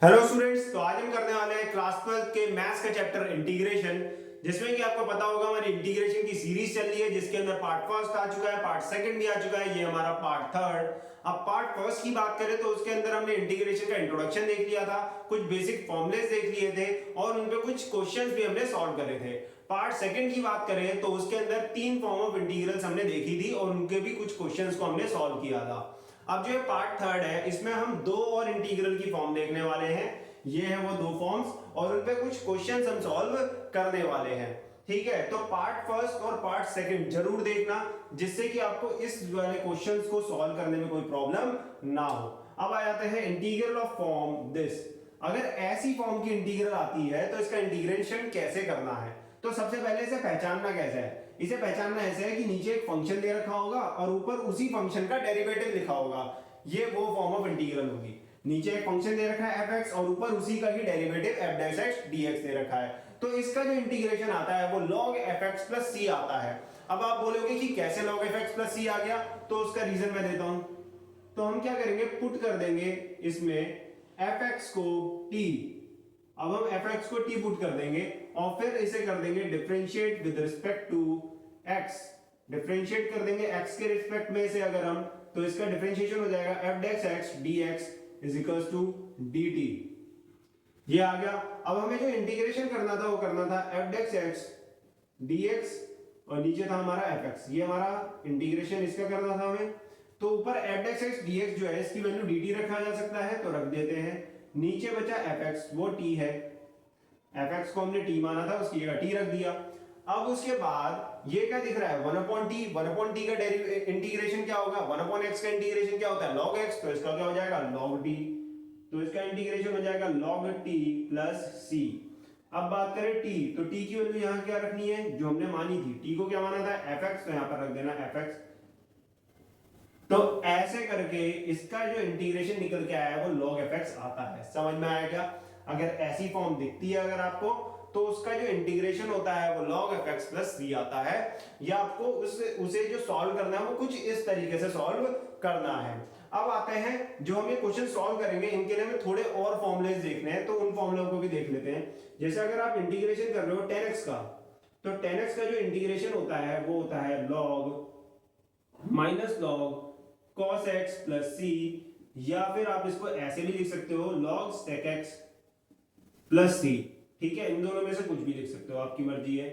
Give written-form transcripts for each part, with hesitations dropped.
Hello students, तो आज हम करने वाले हैं क्लास 12 के मैथ्स का चैप्टर इंटीग्रेशन, जिसमें कि आपको पता होगा हमारी इंटीग्रेशन की सीरीज चल रही है, जिसके अंदर पार्ट फर्स्ट आ चुका है, पार्ट सेकंड भी आ चुका है, ये हमारा पार्ट थर्ड। अब पार्ट फर्स्ट की बात करें तो उसके अंदर हमने इंटीग्रेशन का इंट्रोडक्शन देख लिया था, कुछ बेसिक फॉर्मूलेस देख लिए थे और उन पे कुछ क्वेश्चंस भी हमने सॉल्व करे थे। पार्ट सेकंड की बात करें तो उसके अंदर तीन फॉर्म ऑफ इंटीग्रल्स हमने देखी थी और उनके भी कुछ क्वेश्चंस को हमने सॉल्व किया था। अब जो है पार्ट थर्ड है, इसमें हम दो और इंटीग्रल की फॉर्म देखने वाले हैं। ये है वो दो फॉर्म्स और उन पे कुछ क्वेश्चंस हम सॉल्व करने वाले हैं। ठीक है, तो पार्ट फर्स्ट और पार्ट सेकंड जरूर देखना, जिससे कि आपको इस वाले क्वेश्चंस को सॉल्व करने में कोई प्रॉब्लम ना हो। अब आ जाते हैं इंटीग्रल ऑफ फॉर्म दिस। अगर ऐसी फॉर्म की इंटीग्रल आती है तो इसका इंटीग्रेशन कैसे करना है। तो सबसे पहले इसे पहचानना कैसे है। इसे पहचानना ऐसे है कि नीचे एक फंक्शन दे रखा होगा और ऊपर उसी फंक्शन का डेरिवेटिव लिखा होगा। ये वो फॉर्म ऑफ इंटीग्रल होगी। नीचे एक फंक्शन दे रखा है f(x) और ऊपर उसी का ही डेरिवेटिव f'(x) dx दे रखा है। तो इसका जो इंटीग्रेशन आता है वो log f(x) + c आता है। अब आप बोलोगे कि कैसे log f(x) + c आ गया, तो उसका रीजन मैं देता हूं। तो हम क्या करेंगे, पुट कर देंगे इसमें f(x) को t। अब हम f(x) को t पुट कर देंगे और फिर इसे कर देंगे differentiate with respect to x। Differentiate कर देंगे x के रिस्पेक्ट में से अगर हम, तो इसका डिफरेंशिएशन हो जाएगा f'(x) dx = dt। ये आ गया। अब हमें जो इंटीग्रेशन करना था वो करना था f'(x) dx और नीचे था हमारा fx। ये हमारा इंटीग्रेशन इसका करना था हमें। तो ऊपर f'(x) dx जो है इसकी वैल्यू dt रखा जा सकता है, तो रख देते हैं। नीचे बचा fx, वो t है। fx को हमने t माना था, उसकी जगह t रख दिया। अब उसके बाद ये क्या दिख रहा है, 1/t। 1/t का इंटीग्रेशन क्या होगा, 1/x का इंटीग्रेशन क्या होता है, log x। तो इसका क्या हो जाएगा, log t। तो इसका इंटीग्रेशन हो जाएगा log t + c। अब बात करें t, तो t की वैल्यू यहां क्या रखनी है, जो हमने मानी थी। t को क्या माना था, fx, तो यहां पर रख देना fx। तो ऐसे करके इसका जो इंटीग्रेशन निकल के आया है वो log fx आता है। समझ में आया क्या। अगर ऐसी फॉर्म दिखती है अगर आपको, तो उसका जो इंटीग्रेशन होता है वो log fx + c आता है। या आपको उसे जो सॉल्व करना है वो कुछ इस तरीके से सॉल्व करना है। अब आते हैं जो हम ये क्वेश्चन सॉल्व करेंगे, इनके लिए हमें थोड़े और फॉर्मूलेस देखने हैं, तो उन फॉर्मूलों को भी देख लेते हैं। जैसे अगर आप इंटीग्रेशन कर रहे हो 10x का, तो 10x का जो इंटीग्रेशन होता है वो होता है log -log cos x + c, या फिर आप इसको ऐसे भी लिख सकते हो log sec x + c। ठीक है, इन दोनों में से कुछ भी लिख सकते हो, आपकी मर्जी है।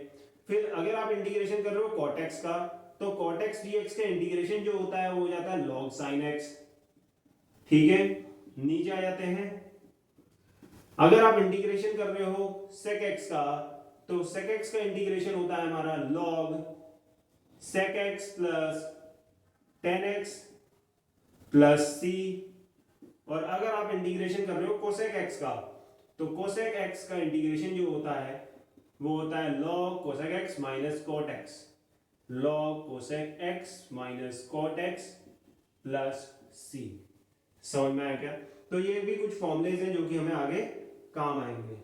फिर अगर आप इंटीग्रेशन कर रहे हो cot x का, तो cot x dx का इंटीग्रेशन जो होता है वो हो जाता है log sin x। ठीक है, नीचे आ जाते हैं। अगर आप इंटीग्रेशन कर रहे हो sec x का, तो sec x का इंटीग्रेशन होता है हमारा log sec x + 10x + c। और अगर आप इंटीग्रेशन कर रहे हो cosec x का, तो cosec x का इंटीग्रेशन जो होता है वो होता है log cosec x - cot x। log cosec x - cot x + c। समझ में आया क्या। तो ये भी कुछ फॉर्मूलेज हैं जो कि हमें आगे काम आएंगे।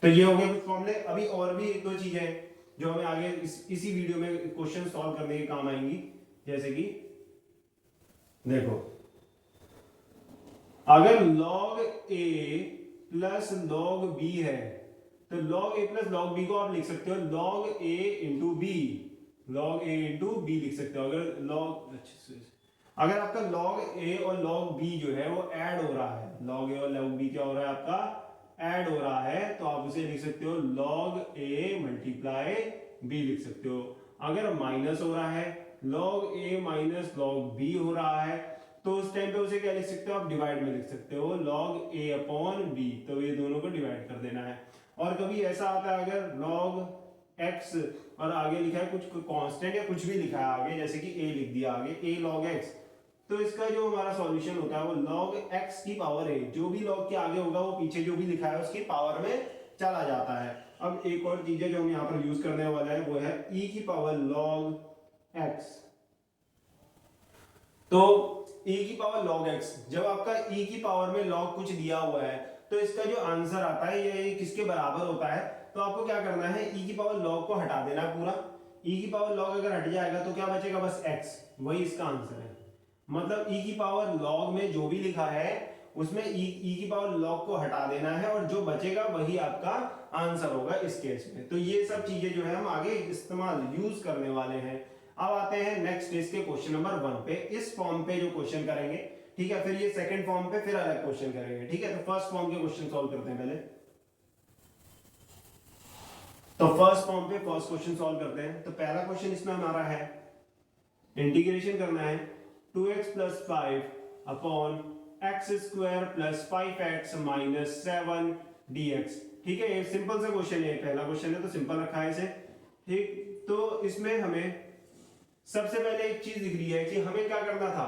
तो ये हो गए कुछ फॉर्मूले। अभी और भी एक दो चीजें हैं जो हमें आगे इसी वीडियो में क्वेश्चन सॉल्व करने के काम आएंगी। जैसे कि देखो, अगर log a + log b है, तो log a + log b को आप लिख सकते हो log a × b। log a × b लिख सकते हो। अगर आपका log a और log b जो है वो ऐड हो रहा है, log a और log b क्या हो रहा है, आपका ऐड हो रहा है, तो आप उसे लिख सकते हो log a × b लिख सकते हो। अगर माइनस हो रहा है, log a - log b हो रहा है, तो उस टाइम पे उसे क्या लिख सकते हो आप, डिवाइड में लिख सकते हो log a/b। तो ये दोनों को डिवाइड कर देना है। और कभी ऐसा आता है अगर log x और आगे लिखा है कुछ कांस्टेंट या कुछ भी लिखा है आगे, जैसे कि a लिख दिया आगे, a log x, तो इसका जो हमारा सॉल्यूशन होता है वो log x की पावर a, जो भी log के आगे होगा वो पीछे जो भी लिखा है उसकी पावर में चला जाता है। अब एक और चीज है जो हम यहाँ पर यूज करने वाला है वो है e की पावर log x। तो e की पावर log x, जब आपका e की पावर में log कुछ दिया हुआ है, तो इसका जो आंसर आता है ये किसके बराबर होता है, तो आपको क्या करना है, e की पावर log को हटा देना पूरा। e की पावर log अगर हट जाएगा तो क्या बचेगा, बस x। वही इसका आंसर है। मतलब e की पावर log में जो भी लिखा है उसमें ई की पावर लॉग को हटा देना है और जो बचेगा वही आपका आंसर होगा इस केस में। तो ये सब चीजें जो है हम आगे इस्तेमाल यूज करने वाले हैं। अब आते हैं नेक्स्ट इसके क्वेश्चन नंबर 1 पे। इस फॉर्म पे जो क्वेश्चन करेंगे, ठीक है, फिर ये सेकंड फॉर्म पे फिर अलग क्वेश्चन करेंगे, ठीक है। तो फर्स्ट फॉर्म के क्वेश्चन सॉल्व करते हैं पहले। तो फर्स्ट फॉर्म पे फर्स्ट क्वेश्चन सॉल्व करते हैं। तो पहला क्वेश्चन इसमें हमारा है, इंटीग्रेशन करना है 2x plus 5 upon x square plus 5x minus 7 dx। ठीक है, ये सिंपल सा क्वेश्चन है, पहला क्वेश्चन है तो सिंपल रखा है इसे, ठीक। तो इसमें हमें सबसे पहले एक चीज दिख रही है कि हमें क्या करना था,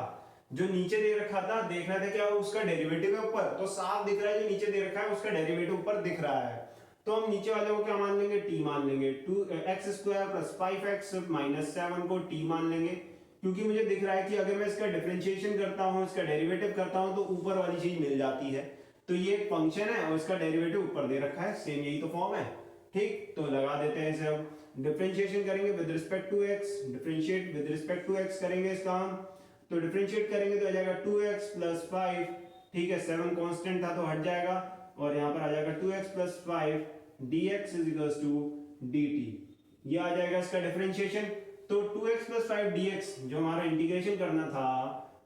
जो नीचे दे रखा था देखना था क्या उसका डेरिवेटिव है ऊपर, तो साफ दिख रहा है जो नीचे दे रखा है उसका डेरिवेटिव ऊपर दिख रहा है। तो हम नीचे वाले को क्या मान लेंगे, t मान लेंगे। 2x square plus 5x minus 7 को t मान लेंगे, क्योंकि मुझे दिख रहा है कि अगर मैं इसका डिफरेंशिएशन करता हूं, इसका डेरिवेटिव करता हूं तो ऊपर वाली चीज मिल जाती है। तो ये एक फंक्शन है और इसका डेरिवेटिव ऊपर दे रखा है, सेम यही तो फॉर्म है, ठीक। तो लगा देते हैं इसे, हम डिफरेंशिएशन करेंगे with respect to x, differentiate with respect to x करेंगे इसका हम। तो डिफरेंशिएट करेंगे तो आ जाएगा 2x प्लस 5, ठीक है, 7 कांस्टेंट था तो हट जाएगा और यहां पर आ जाएगा 2x plus 5 dx is equals to dt। ये आ जाएगा इसका डिफरेंशिएशन। तो 2x प्लस 5 dx जो हमारा इंटीग्रेशन करना था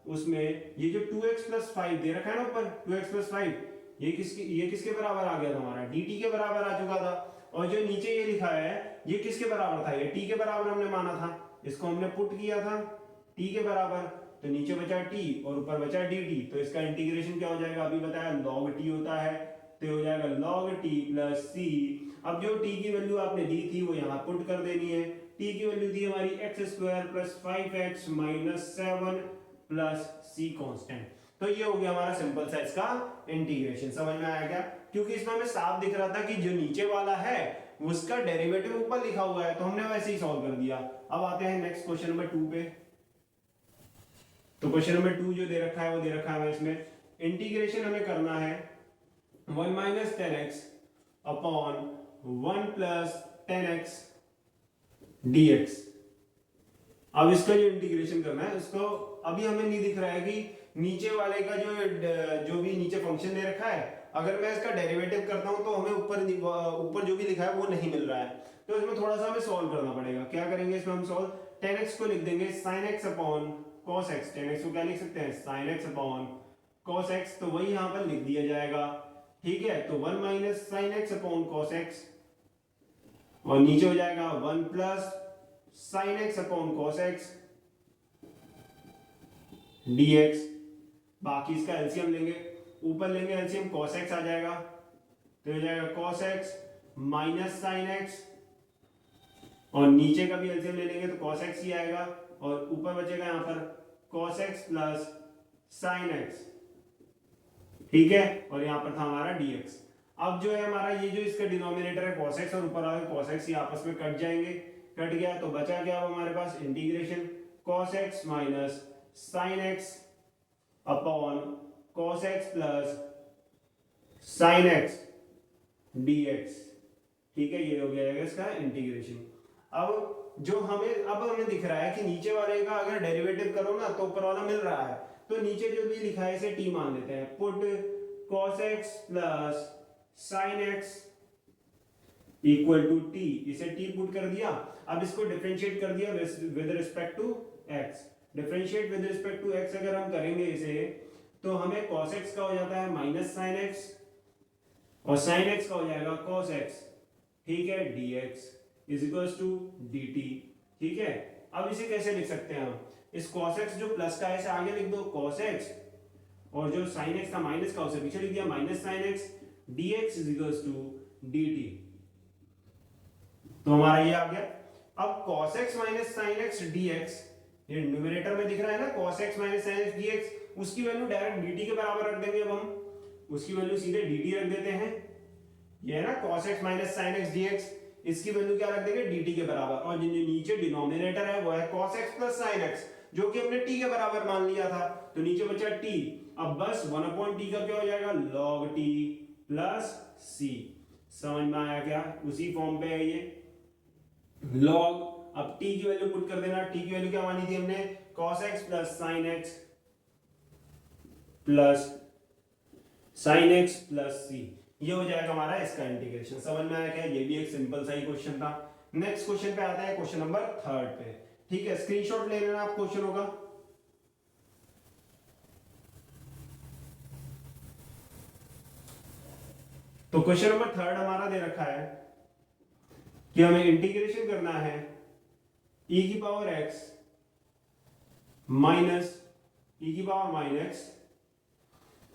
उसमें ये जो 2x प्लस 5 दे रखा है ना ऊपर, 2x प्लस 5 ये किसके बराबर आ गया था, हमारा dt के बराबर आ चुका था। और जो नीचे ये लिखा है ये किसके बराबर था, ये t के बराबर हमने माना था, इसको हमने पुट किया था t के बराबर, तो नीचे बचा t और ऊपर बचा dt। तो इसका इंटीग्रेशन क्या हो जाएगा, अभी बताया log t होता है, तो हो जाएगा log t प्लस c। अब जो t की वैल्यू आपने दी थी वो यहाँ पुट कर देनी है। t की वैल्यू थी हमारी x square plus 5x minus 7 plus c constant. तो ये हो गया हमारा सिंपल सा इसका इंटीग्रेशन। समझ में आया क्या, क्योंकि इसमें हमें साफ दिख रहा था कि जो नीचे वाला है उसका डेरिवेटिव ऊपर लिखा हुआ है, तो हमने वैसे ही सॉल्व कर दिया। अब आते हैं नेक्स्ट क्वेश्चन नंबर 2 पे। तो क्वेश्चन नंबर 2 जो दे रखा है वो दे रखा है इसमें, इंटीग्रेशन हमें करना है 1 minus 10x upon 1 plus 10x dx। अब इसका जो इंटीग्रेशन करना है उसको अभी हमें नहीं दिख रहा है कि नीचे वाले का जो भी नीचे फंक्शन दे रखा है, अगर मैं इसका डेरिवेटिव करता हूं तो हमें ऊपर जो भी लिखा है वो नहीं मिल रहा है। तो इसमें थोड़ा सा हमें सॉल्व करना पड़ेगा। क्या करेंगे इसमें हम सॉल्व, 10x को लिख देंगे sin x upon cos x। 10x को क्या लिख सकते हैं, sin x upon cos x, तो वही यहां पर लिख दिया जाएगा, ठीक है। तो 1 minus sin x upon cos x और नीचे हो जाएगा 1 plus sin x upon cos x dx। बाकी इसका एलसीएम लेंगे, ऊपर लेंगे एलसीएम cos x आ जाएगा, तो हो जाएगा cos x minus sin x और नीचे का भी एलसीएम ले लेंगे तो cos x ही आएगा और ऊपर बचेगा यहाँ पर cos x plus sin x, ठीक है। और यहाँ पर था हमारा dx। अब जो है हमारा ये जो इसका डिनोमिनेटर है cos x और ऊपर वाले cos x ये आपस में कट जाएंगे, कट गया तो बचा क्या अब हमारे पास integration cos x minus sin x upon cos x plus sin x dx, ठीक है। ये हो गया इसका इंटीग्रेशन। अब हमें दिख रहा है कि नीचे वाले का अगर डेरिवेटिव करो ना तो ऊपर वाला मिल रहा है, तो नीचे जो भी लिखा है इसे t मान लेते हैं। Put cos x plus sin x equal to t, इसे t पुट कर दिया। अब इसको डिफरेंशिएट कर दिया with respect to x। Differentiate with respect to x अगर हम करेंगे इसे तो हमें cos x का हो जाता है माइनस sin x और sin x का हो जाएगा cos x, ठीक है, dx is equals to dt, ठीक है। अब इसे कैसे लिख सकते हैं हम, इस cos x जो प्लस का है इसे आगे लिख दो cos x और जो sin x था माइनस का उसे पीछे लिख दिया minus sin x dx is equals to dt। तो हमारा ये आ गया। अब cos x minus sin x dx, ये न्यूमरेटर में दिख रहा है ना cos x minus sin x dx, उसकी वैल्यू डायरेक्ट dt के बराबर रख देंगे। अब हम उसकी वैल्यू सीधे dt रख देते हैं, ये है ना cos x minus sin x dx, इसकी वैल्यू क्या रख देंगे dt के बराबर। और जो नीचे डिनोमिनेटर है वो है cos x plus sin x जो कि हमने t के बराबर मान लिया था, तो नीचे बचा t। अब बस 1/t का क्या हो जाएगा log t प्लस c। समझ में आया क्या, उसी फॉर्म पे है ये log। अब t की वैल्यू पुट कर देना, t की वैल्यू क्या मानी थी हमने cos x plus sin x plus sine x plus C, ये हो जाएगा हमारा इसका इंटीग्रेशन। समझ में आया क्या? ये भी एक सिंपल सा ही क्वेश्चन था। नेक्स्ट क्वेश्चन पे आता है, क्वेश्चन नंबर 3 पे। ठीक है, स्क्रीनशॉट ले लेना आप क्वेश्चन होगा। तो क्वेश्चन नंबर 3 हमारा दे रखा है कि हमें इंटीग्रेशन करना है e की पावर x माइनस e की पावर माइनस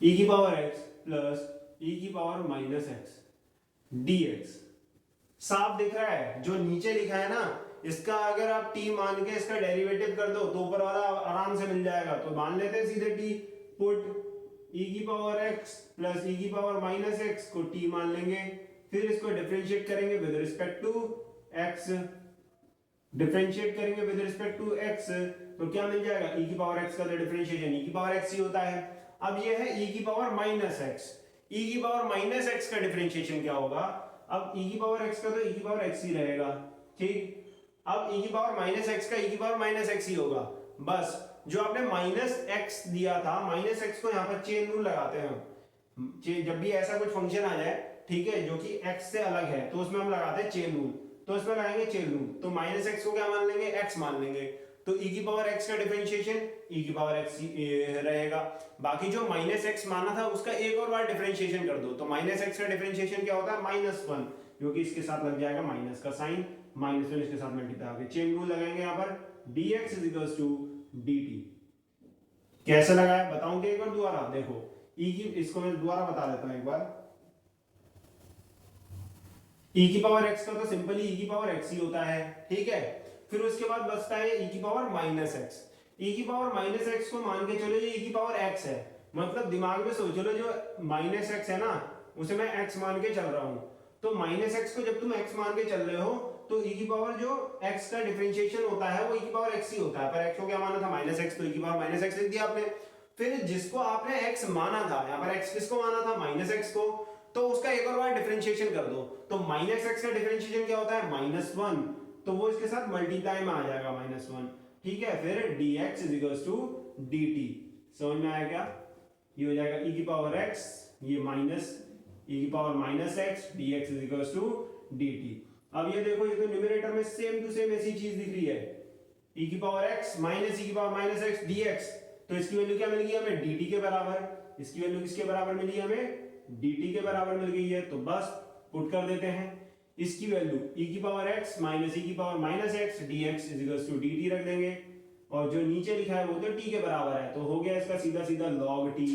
e की पावर x प्लस e की पावर माइनस x dx। साफ दिख रहा है? जो नीचे लिखा है ना, इसका अगर आप t मान के इसका डेरिवेटिव कर दो तो ऊपर वाला आराम से मिल जाएगा। तो मान लेते हैं सीधे t, पुट e की पावर x प्लस e की पावर माइनस x को t मान लेंगे, फिर इसको डिफरेंशिएट करेंगे with respect to x, differentiate करेंगे विद रिस्पेक्ट टू x, तो क्या मिल जाएगा? e की पावर x का तो डिफरेंशिएशन e की पावर x ही होता है। अब ये है e की पावर माइनस x, e की पावर माइनस x का डिफरेंशिएशन क्या होगा? अब e की पावर x का तो e की पावर x ही रहेगा, ठीक। अब e की पावर माइनस x का e की पावर माइनस x ही होगा। बस जो आपने माइनस x दिया था, माइनस x को यहाँ पर चेन रूल लगाते हैं हम। जब भी ऐसा कुछ फंक्शन आ जाए, ठीक है, जो कि x से अलग है, तो उसमें हम लगाते हैं चेन रूल। तो इसमें लगाएंगे चेन रूल, तो माइनस x को क्या मान लेंगे? x मान लेंगे। तो e की पावर x का डिफरेंशिएशन e की पावर x रहेगा। बाकी जो माइनस x माना था उसका एक और बार डिफरेंशिएशन कर दो, तो माइनस x का डिफरेंशिएशन क्या होता है? -1, जो कि इसके साथ लग जाएगा माइनस का साइन, -1 इसके साथ मल्टीप्लाई होकर चेन रूल लगाएंगे यहाँ पर dx dt। कैसे लगाया बताऊंगे एक बार दोबारा। देखो e की, इसको मैं दोबारा बता देता हूं एक बार। e की पावर x का तो सिंपली e की पावर x ही होता है, ठीक है। फिर उसके बाद बचता है e की पावर माइनस x। e की पावर माइनस x को मान के चलो ये e की पावर x है, मतलब दिमाग में सोच लो जो माइनस x है ना, उसे मैं x मान के चल रहा हूं। तो माइनस x को जब तुम x मान के चल रहे हो तो e की पावर जो x का डिफरेंशिएशन होता है वो e की पावर x ही होता है। पर x को क्या माना था? माइनस x, तो e की पावर माइनस x लिख दिया आपने। फिर जिसको आपने x माना था, यहाँ पर x किसको माना था? माइनस x को, तो उसका एक और बार डिफरेंशिएशन कर दो। तो माइनस x का डिफरेंशिएशन क्या होता है? -1, तो वो इसके साथ मल्टीप्लाई में आ जाएगा -1, ठीक है। फिर dx dt। समझ में आया क्या? ये हो जाएगा e की पावर x, ये माइनस e की power minus x dx dt। अब ये देखो, ये तो न्यूमरेटर में सेम टू सेम ऐसी चीज दिख रही है, e की पावर x माइनस e की पावर माइनस x dx। तो इसकी वैल्यू क्या मिल गई हमें? dt के बराबर। इसकी वैल्यू किसके बराबर मिली हमें? dt के बराबर मिल गई है। तो बस पुट कर देते हैं इसकी वैल्यू e की पावर x माइनस e की power minus x dx dt रख देंगे, और जो नीचे लिखा है वो तो t के बराबर है, तो हो गया इसका सीधा सीधा log t,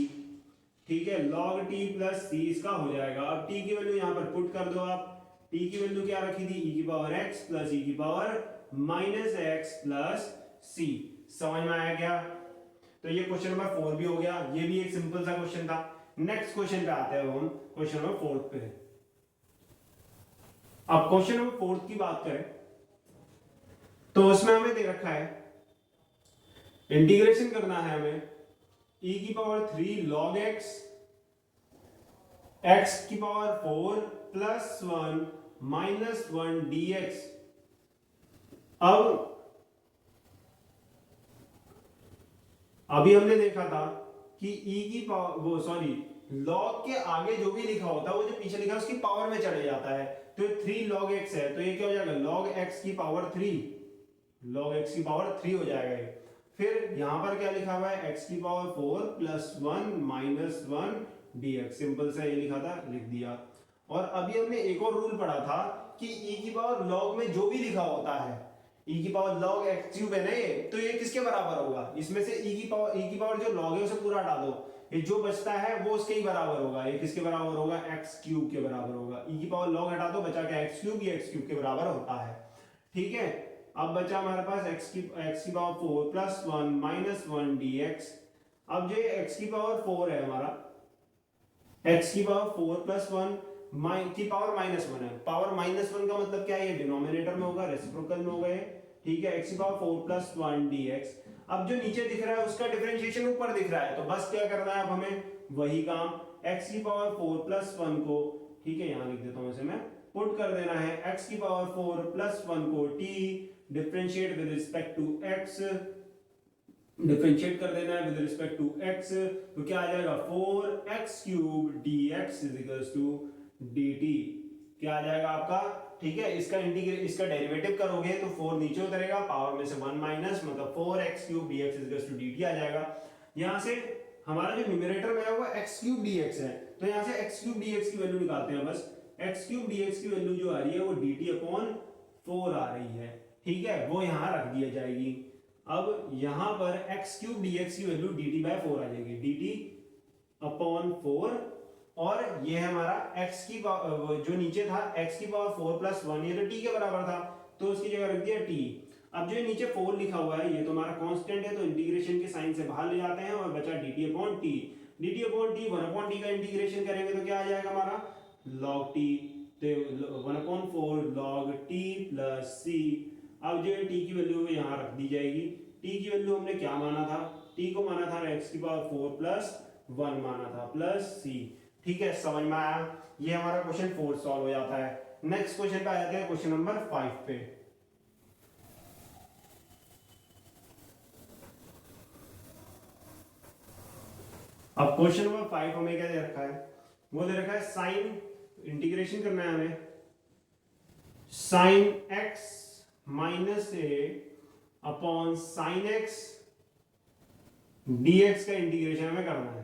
ठीक है। log t प्लस c इसका हो जाएगा। अब t की वैल्यू यहाँ पर पुट कर दो आप। t की वैल्यू क्या रखी थी? e की पावर x प्लस e की power minus x plus c। समझ में आया क्या? तो ये क्वेश्चन नंबर 4 भी हो गया, ये भी एक सिंपल सा क्वेश्चन था। नेक्स्ट क्वेश्चन पे आते हैं हम, क्वेश्चन नंबर 4 पे। अब क्वेश्चन नंबर 4 की बात करें तो उसमें हमें दे रखा है इंटीग्रेशन करना है हमें e की पावर 3 log x की पावर 4 प्लस 1 माइनस 1 dx। अब अभी हमने देखा था कि e की पावर, वो सॉरी, log के आगे जो भी लिखा होता है वो जो पीछे लिखा है उसकी पावर में चले जाता है। तो 3 log x है, तो ये क्या हो जाएगा? log x की पावर 3, log x की पावर 3 हो जाएगा ये। फिर यहां पर क्या लिखा हुआ है? x की power 4 plus 1 minus 1 dx। Simple सा ये लिखा था, लिख दिया। और अभी हमने एक और रूल पढ़ा था कि e की पावर log में जो भी लिखा होता है, e की पावर log x क्यूब है ना ये, तो ये किसके बराबर होगा? इसमें से e की पावर जो log है उसे पूरा हटा दो, ये जो बचता है वो उसके ही बराबर होगा। ये किसके बराबर होगा? x क्यूब के बराबर होगा। e की पावर log हटा दो, बचा क्या? x cube. ये x क्यूब के बराबर होता है, ठीक है। अब बचा हमारे पास x की पावर 4 प्लस 1 माइनस 1 dx। अब जो x की पावर 4 है हमारा, x की पावर 4 प्लस 1 की पावर -1 है। पावर -1 का मतलब क्या है? ये डिनोमिनेटर में होगा, रेसिप्रोकल में होगा ये, ठीक है। x की पावर 4 प्लस 1 dx। अब जो नीचे दिख रहा है उसका डिफरेंशिएशन ऊपर दिख रहा है, तो बस क्या करना है अब हमें? वही काम, x की पावर 4 प्लस 1 को, ठीक है, यहां लिख देता हूं इसे मैं, पुट कर देना है x की पावर 4 प्लस 1 को t differentiate with respect to x, differentiate कर देना है विद रिस्पेक्ट टू x, तो क्या आ जाएगा 4x³ dx is equals to dt। क्या आ जाएगा आपका, ठीक है, इसका डेरिवेटिव करोगे तो 4 नीचे उतरेगा, पावर में से 1 माइनस, मतलब 4x³ dx is equals to dt आ जाएगा। यहां से हमारा जो न्यूमरेटर में है वो x³ dx है, तो यहां से x³ dx की वैल्यू निकालते हैं बस। x³ dx की वैल्यू जो आ रही है वो dt/4 आ रही है, ठीक है, वो यहां रख दी जाएगी। अब यहां पर x³ dx की वैल्यू dt/4 आ जाएगी, dt/4, और ये है हमारा x की जो नीचे था x की पावर 4 प्लस 1, ये तो t के बराबर था, तो उसकी जगह रख दिया t। अब जो नीचे 4 लिखा हुआ है ये तो हमारा कांस्टेंट है, तो इंटीग्रेशन के साइन से बाहर ले जाते हैं और बचा dt/t। dt/t 1/t का इंटीग्रेशन करेंगे तो क्या आ जाएगा हमारा log t, तो 1/4 log t प्लस c। अब जो t की वैल्यू यहाँ रख दी जाएगी। t की वैल्यू हमने क्या माना था, t को माना था x की पावर 4 प्लस 1 माना था प्लस c। ठीक है, समझ में आया। ये हमारा क्वेश्चन 4 सॉल्व हो जाता है। नेक्स्ट क्वेश्चन पे आ जाते हैं, क्वेश्चन नंबर 5 पे। अब क्वेश्चन नंबर 5 हमें क्या दे रखा है, वो दे रखा है साइन, इंटीग्रेशन करना है हमें, sign x minus a upon sine x dx का इंटीग्रेशन हमें करना है।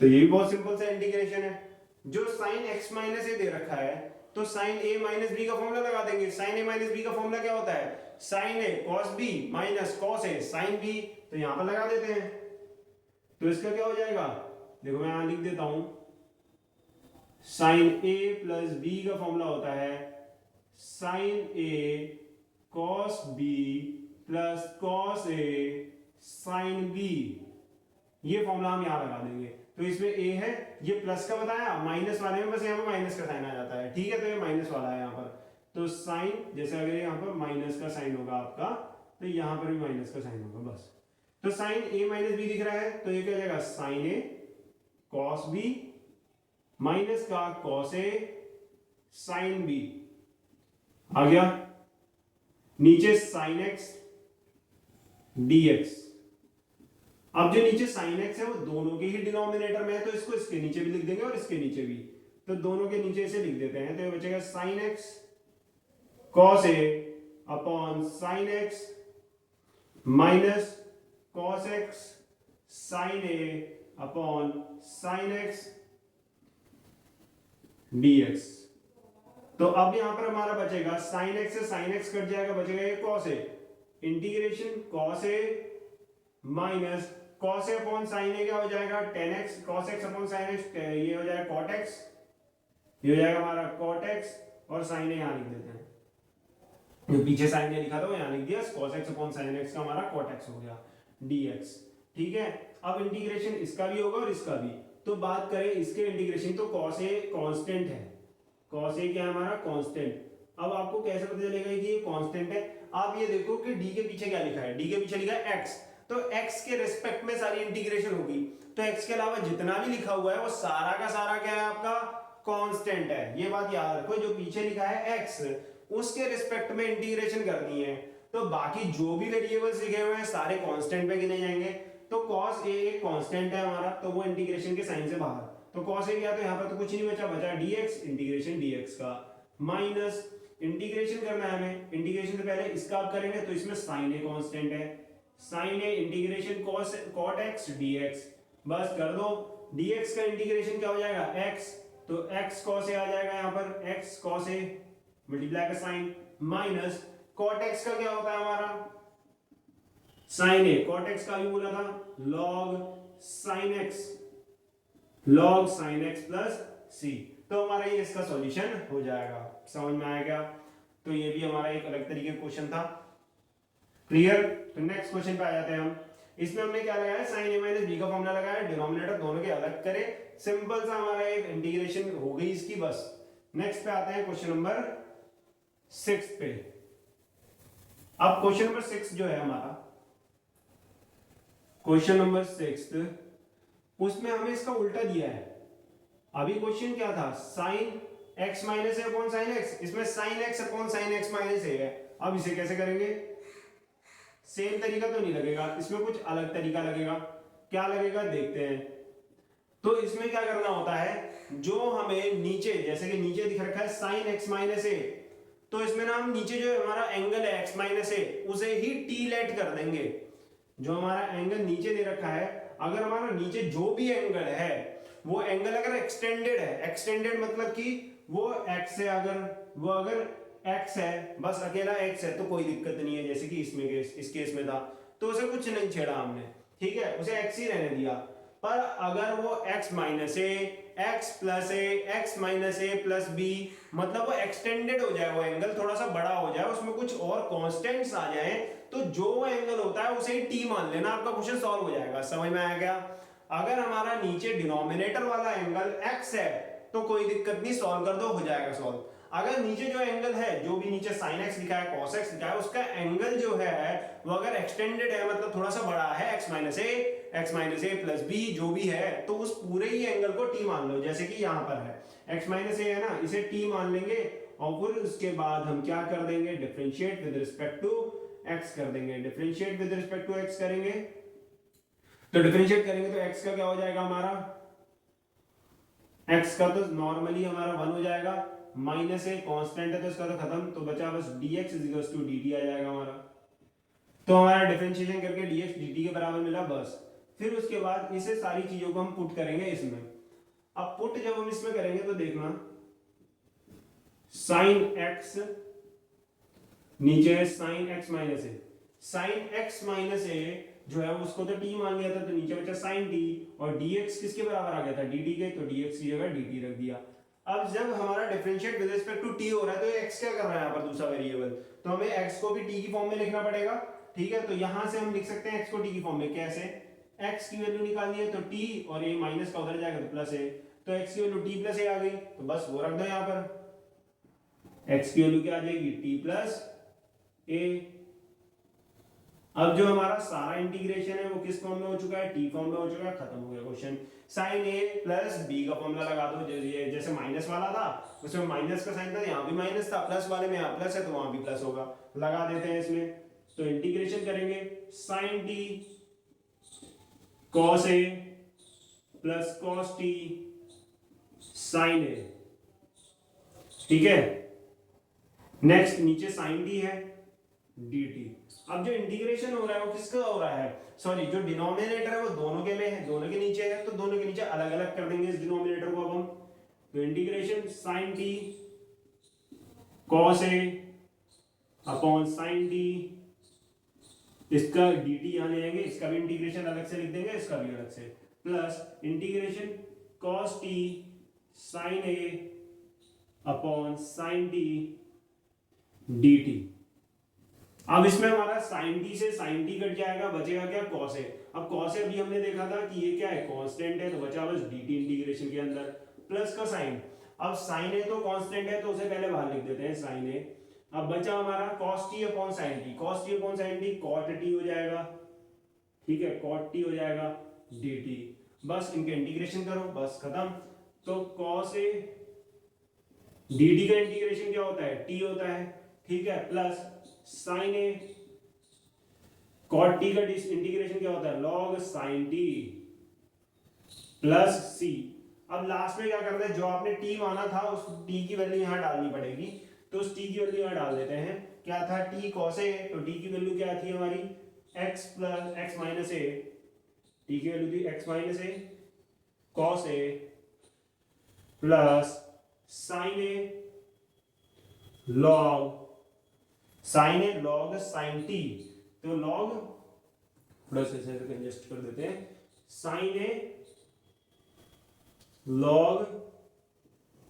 तो ये भी बहुत सिंपल सा इंटीग्रेशन है। जो साइन x माइनस ए दे रखा है तो साइन a माइनस बी का फॉर्मूला लगा देंगे। साइन a माइनस बी का फॉर्मूला क्या होता है, sine a cos b minus cos a sine b, तो यहां पर लगा देते हैं। तो इसका क्या हो जाएगा, देखो मैं यहां लिख देता हूं, साइन a प्लस b का फॉर्मूला होता है sine a cos b plus cos a sine b। ये फॉर्मूला हम यहां लगा देंगे। तो इसमें a है, ये प्लस का बताया, माइनस वाले में बस यहाँ पर माइनस का साइन आ जाता है, ठीक है, तो ये माइनस वाला है यहाँ पर। तो साइन, जैसे अगर यहाँ पर माइनस का साइन होगा आपका, तो यहाँ पर भी माइनस का साइन होगा बस। तो साइन a माइनस बी दिख रहा है, तो ये क्या जाएगा sine a cos b minus का कॉस a साइन b आ गया। नीचे साइन x dx। अब जो नीचे साइन x है वो दोनों के ही डिनोमिनेटर में है, तो इसको इसके नीचे भी लिख देंगे और इसके नीचे भी, तो दोनों के नीचे इसे लिख देते हैं। तो ये बचेगा sine x cos a upon sine x minus cos x sine a upon sine x dx। तो अब यहां पर हमारा बचेगा साइन x से साइन x कट जाएगा, बचेगा ये cos a, integration cos a minus cos a upon sine a क्या हो जाएगा tan x, cos x upon sine x ये हो जाएगा cot x, ये हो जाएगा हमारा cot x, और साइन a यहां लिख देते हैं, जो पीछे साइन a लिखा था वो यहां लिख दिया, cos x upon sine x का हमारा cot x हो गया dx। ठीक है, अब इंटीग्रेशन इसका भी होगा और इसका भी। तो बात करें इसके इंटीग्रेशन, तो cos a कांस्टेंट है, cos a क्या है हमारा कांस्टेंट। अब आपको कैसे पता चलेगा कि ये कांस्टेंट है, आप ये देखो कि d के पीछे क्या लिखा है, d के पीछे लिखा है x, तो x के रिस्पेक्ट में सारी इंटीग्रेशन होगी, तो x के अलावा जितना भी लिखा हुआ है वो सारा का सारा क्या है आपका कांस्टेंट है। ये बात याद रखो, जो पीछे लिखा है x उसके रिस्पेक्ट में इंटीग्रेशन करनी है, तो बाकी जो भी वेरिएबल्स लिखे हुए हैं सारे कांस्टेंट पे गिने जाएंगे। तो cos a एक कांस्टेंट है हमारा, तो वो इंटीग्रेशन के साइन से बाहर, तो cos a गया तो यहाँ पर तो कुछ नहीं बचा, बचा dx, इंटीग्रेशन dx का माइनस, इंटीग्रेशन करना है हमें, इंटीग्रेशन से पहले इसका आप करेंगे तो इसमें sin a कांस्टेंट है, sin a integration cot x dx, बस कर दो। dx का इंटीग्रेशन क्या हो जाएगा x, तो x cos a आ जाएगा यहाँ पर, x cos a मल्टीप्लाई का साइन माइनस cot x का क्या होता है हमारा sin a, cot x का भी बोला था log sin x, log sin x plus c। तो हमारा ये इसका सॉल्यूशन हो जाएगा। समझ में आया क्या? तो ये भी हमारा एक अलग तरीके का क्वेश्चन था। क्लियर? तो नेक्स्ट क्वेश्चन पे आ जाते हैं हम। इसमें हमने क्या लगाया, साइन a माइनस बी का फॉर्मूला लगाया, डिनोमिनेटर दोनों के अलग करे, सिंपल सा हमारा एक इंटीग्रेशन हो गई इसकी बस। नेक्स्ट पे आते हैं क्वेश्चन नंबर 6 पे। अब क्वेश्चन नंबर 6 जो है हमारा, क्वेश्चन नंबर 6, उसमें हमें इसका उल्टा दिया है। अभी क्वेश्चन क्या था, sine x minus a upon sine x, इसमें sine x upon sine x minus a है। अब इसे कैसे करेंगे, सेम तरीका तो नहीं लगेगा, इसमें कुछ अलग तरीका लगेगा। क्या लगेगा देखते हैं। तो इसमें क्या करना होता है, जो हमें नीचे जैसे कि नीचे दिख रखा है साइन एक्स माइनस ए, तो इसमें ना हम नीचे जो हमारा एंगल है एक्स माइनस ए उसे ही टी लेट कर देंगे। जो हमारा एंगल नीचे दे रखा है, अगर हमारा नीचे जो भी एंगल है वो एंगल अगर एक्सटेंडेड है, एक्सटेंडेड मतलब कि वो एक्स है, अगर एक्स है, बस अकेला एक्स है तो कोई दिक्कत नहीं है, जैसे कि इसमें इस केस में था तो उसे कुछ नहीं छेड़ा हमने, ठीक है, उसे एक्स ही रहने दिया। पर अगर वो x minus a, x plus A, x minus a plus B, मतलब वो एक्सटेंडेड हो जाए, वो एंगल थोड़ा सा बड़ा हो जाए, उसमें कुछ और कांस्टेंट्स आ जाए, तो जो वो एंगल होता है उसे ही टी मान लेना, आपका क्वेश्चन सॉल्व हो जाएगा। समझ में आया क्या? अगर हमारा नीचे डिनोमिनेटर वाला एंगल x है तो कोई दिक्कत नहीं, सॉल्व कर दो, हो जाएगा सॉल्व। अगर नीचे जो एंगल है, जो भी नीचे sin x लिखा है cos x लिखा है, उसका एंगल जो है वो अगर एक्सटेंडेड है, मतलब थोड़ा सा बड़ा है, x minus a plus B जो भी है, तो उस पूरे ही एंगल को t मान लो, जैसे कि यहाँ पर है x माइनस ए है ना, इसे t मान लेंगे और फिर उसके बाद हम क्या कर देंगे, differentiate with respect to x कर देंगे। Differentiate with respect to x करेंगे तो डिफरेंशिएट करेंगे तो x का क्या हो जाएगा हमारा, x का तो नॉर्मली हमारा 1 हो जाएगा, माइनस ए कांस्टेंट है तो इसका तो खत्म, तो बचा बस dx dt आ जाएगा हमारा। तो हमारा डिफरेंशिएशन करके dx dt के बराबर मिला बस। फिर उसके बाद इसे सारी चीजों को हम पुट करेंगे इसमें। अब पुट जब हम इसमें करेंगे तो देखना, sin x नीचे है sin x माइनस ए, sin x माइनस ए जो है उसको तो t मान लिया था, तो नीचे बचा sin t, और dx किसके बराबर आ गया था, dt के, तो dx की जगह dt रख दिया। अब जब हमारा differentiate with respect to t हो रहा है तो x क्या कर रहा है यहाँ पर, दूसरा वेरिएबल, तो हमें x को भी t की फॉर्म में लिखना पड़ेगा, ठीक है। तो यहां से हम लिख सकते हैं x को t की फॉर्म में, कैसे, x की वैल्यू निकालनी है तो t और ये माइनस का उधर जाएगा तो प्लस a, तो x की वैल्यू t प्लस a आ गई, तो बस वो रख दो यहाँ पर, x की वैल्यू क्या आ जाएगी, t प्लस a। अब जो हमारा सारा इंटीग्रेशन है वो किस फॉर्म में हो चुका है, टी फॉर्म में हो चुका है, खत्म हो गया क्वेश्चन। साइन ए प्लस बी का फॉर्मूला लगा दो, जैसे माइनस वाला था उसमें माइनस का साइन था, यहाँ भी माइनस था, प्लस वाले में यहाँ प्लस है तो वहां भी प्लस होगा, लगा देते हैं इसमें। तो इंटीग्रेशन करेंगे sign T cos A plus cos T sign ए, ठीक है। नेक्स्ट नीचे साइन टी है dt। अब जो इंटीग्रेशन हो रहा है वो किसका हो रहा है, सॉरी जो डिनोमिनेटर है वो दोनों के में है, दोनों के नीचे है, तो दोनों के नीचे अलग अलग कर देंगे इस डिनोमिनेटर को अब हम। तो integration sin t cos a upon sin t, इसका dt यहां ले आएंगे, इसका भी इंटीग्रेशन अलग से लिख देंगे, इसका भी अलग से, plus integration cos t sin a upon sin t dt। अब इसमें हमारा sin t से sin t कट जाएगा, बचेगा क्या, cos a। अब cos a अभी हमने देखा था कि ये क्या है, कांस्टेंट है, तो बचा बस dt इंटीग्रेशन के अंदर, प्लस का sin। अब sin a तो कांस्टेंट है तो उसे पहले बाहर लिख देते हैं sin a। अब बचा हमारा cos t upon sin t, cos t upon sin t cot t हो जाएगा, ठीक है, cot t हो जाएगा dt। बस इनके इंटीग्रेशन करो, बस खत्म। तो cos a dt का इंटीग्रेशन क्या होता है, t होता है, ठीक है, plus sin a cot t का इंटीग्रेशन क्या होता है, log sin t plus c। अब लास्ट में क्या करना है, जो आपने t माना था उस t की वैल्यू यहां डालनी पड़ेगी, तो उस t की वैल्यू यहां डाल देते हैं। क्या था, t cos a, तो t की वैल्यू क्या थी हमारी, x plus x minus a, t की वैल्यू थी x minus a cos a plus sin a log sin a log sin t, तो log थोड़ा सा इसे कंजेस्ट कर देते हैं, sin a log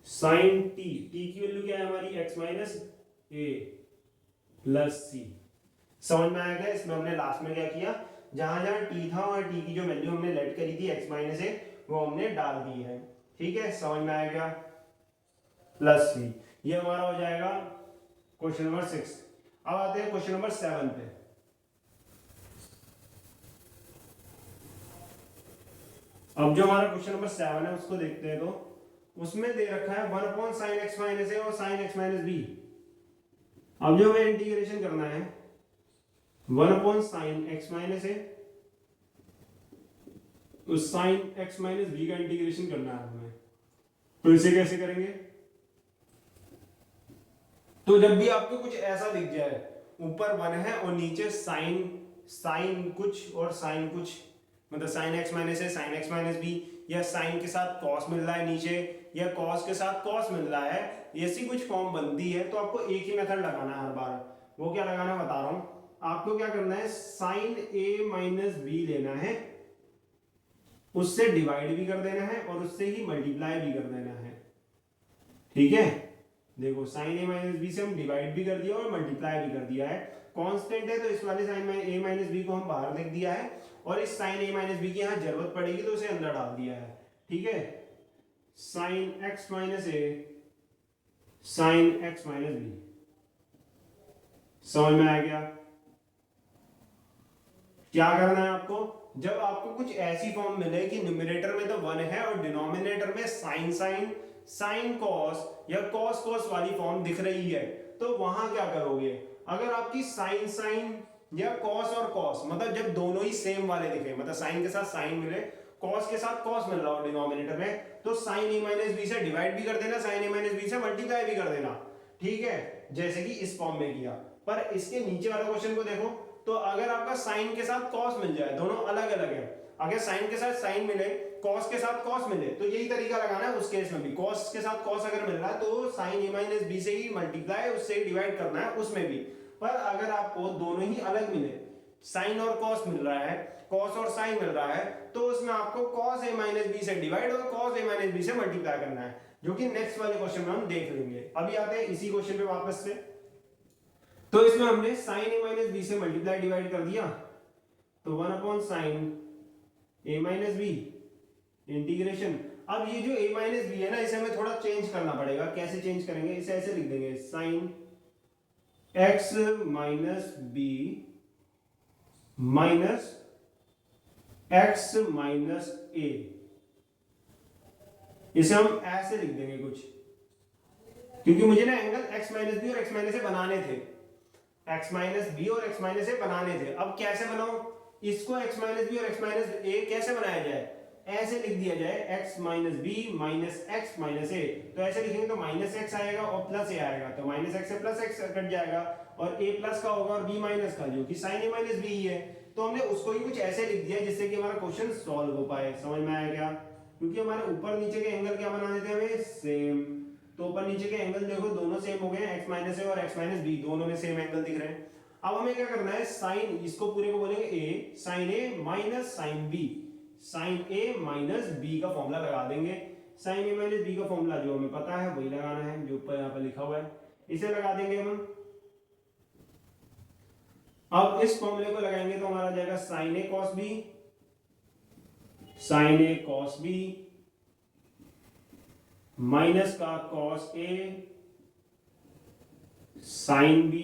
sin t, t की वैल्यू क्या है हमारी x minus a plus c। समझ में आएगा? इसमें हमने लास्ट में क्या किया, जहां जहां t था वहां t की जो वैल्यू हमने लेट करी थी x माइनस a वो हमने डाल दी है, ठीक है, समझ में आएगा, प्लस c। ये हमारा हो जाएगा क्वेश्चन नंबर 6। अब आते हैं क्वेश्चन नंबर 7 पे। अब जो हमारा क्वेश्चन नंबर 7 है उसको देखते हैं। तो उसमें दे रखा है 1 upon sine x minus a और साइन एक्स माइनस बी। अब जो हमें इंटीग्रेशन करना है one upon sine x minus a, उस साइन एक्स माइनस बी का इंटीग्रेशन करना है हमें। तो इसे कैसे करेंगे? तो जब भी आपको कुछ ऐसा दिख जाए, ऊपर वन है और नीचे साइन साइन कुछ और साइन कुछ, मतलब साइन एक्स माइनस है साइन एक्स माइनस बी, या साइन के साथ कॉस मिल रहा है नीचे, या कॉस के साथ कॉस मिल रहा है, ऐसी कुछ फॉर्म बनती है, तो आपको एक ही मेथड लगाना है हर बार। वो क्या लगाना है बता रहा हूं। आपको क्या करना है, साइन ए माइनस बी लेना है, उससे डिवाइड भी कर देना है और उससे ही मल्टीप्लाई भी कर देना है। ठीक है, देखो साइन ए माइनस बी से हम डिवाइड भी कर दिया और मल्टीप्लाई भी कर दिया है। कांस्टेंट है तो इस वाले साइन ए माइनस बी को हम बाहर लिख दिया है, और इस साइन ए माइनस बी की यहाँ जरूरत पड़ेगी तो उसे अंदर डाल दिया है। ठीक है, sine x minus a sine x minus B, समझ में आ गया? क्या करना है आपको, जब आपको कुछ ऐसी फॉर्म मिले कि न्यूमरेटर में तो वन है और डिनोमिनेटर में साइन साइन साइन कॉस या कॉस कॉस वाली फॉर्म दिख रही है, तो वहां क्या करोगे? अगर आपकी साइन साइन या कॉस और कॉस, मतलब जब दोनों ही सेम वाले दिखे, मतलब साइन के साथ साइन मिले, कॉस के साथ कॉस मिल रहा हो डिनोमिनेटर में, तो साइन ए माइनस बी से डिवाइड भी कर देना, साइन ए माइनस बी से मल्टीप्लाई भी कर देना। ठीक है, जैसे कि इस फॉर्म में किया। पर इसके नीचे वाले क्वेश्चन को देखो, तो अगर आपका साइन के साथ कॉस मिल जाए, दोनों अलग अलग है, अगर साइन के साथ साइन मिले, कॉस के साथ कॉस मिले, तो यही तरीका लगाना है उस केस में भी। कॉस के साथ कॉस अगर मिल रहा है तो साइन ए माइनस बी से ही मल्टीप्लाई, उससे डिवाइड करना है उसमें भी। पर अगर आपको दोनों ही अलग मिले, साइन और कॉस मिल रहा है, कॉस और साइन मिल रहा है, तो उसमें आपको कॉस ए माइनस बी से डिवाइड और कॉस ए माइनस बी से मल्टीप्लाई करना है, जो कि नेक्स्ट वाले क्वेश्चन में हम देख लेंगे। अभी आते हैं इसी क्वेश्चन पे वापस से। तो इसमें हमने साइन ए माइनस बी से मल्टीप्लाई डिवाइड कर दिया, तो वन अपॉन साइन ए माइनस बी इंटीग्रेशन। अब ये जो a माइनस बी है ना, इसे हमें थोड़ा चेंज करना पड़ेगा। कैसे चेंज करेंगे? इसे ऐसे लिख देंगे, sine x minus b minus x minus a, इसे हम ऐसे लिख देंगे कुछ, क्योंकि मुझे ना एंगल x माइनस बी और x माइनस ए बनाने थे, x माइनस बी और x माइनस ए बनाने थे। अब कैसे बनाऊं इसको? x माइनस बी और x माइनस ए कैसे बनाया जाए? ऐसे लिख दिया जाए, x minus b minus x minus a. तो ऐसे लिखेंगे तो माइनस एक्स आएगा और प्लस ए आएगा, तो माइनस एक्स से प्लस एक्स कट जाएगा, और a प्लस का होगा और b माइनस का, जो कि साइन ए माइनस बी ही है। तो हमने उसको ही कुछ ऐसे लिख दिया जिससे कि हमारा क्वेश्चन सॉल्व हो पाए। समझ में आया क्या? क्योंकि हमारे ऊपर नीचे के एंगल क्या बनाने थे हमें? सेम। तो ऊपर नीचे के एंगल देखो दोनों सेम हो गए, x माइनस ए और x माइनस बी दोनों में सेम एंगल दिख रहे हैं। अब हमें क्या करना है, साइन, इसको पूरे को बोलेंगे a, sine a minus sine b, sine a minus b का फॉर्मूला लगा देंगे। साइन a माइनस b का फॉर्मूला जो हमें पता है वही लगाना है, जो ऊपर यहाँ पर लिखा हुआ है, इसे लगा देंगे हम। अब इस फॉर्मूले को लगाएंगे तो हमारा जाएगा sine a cos b, sine a cos b minus का cos a sine b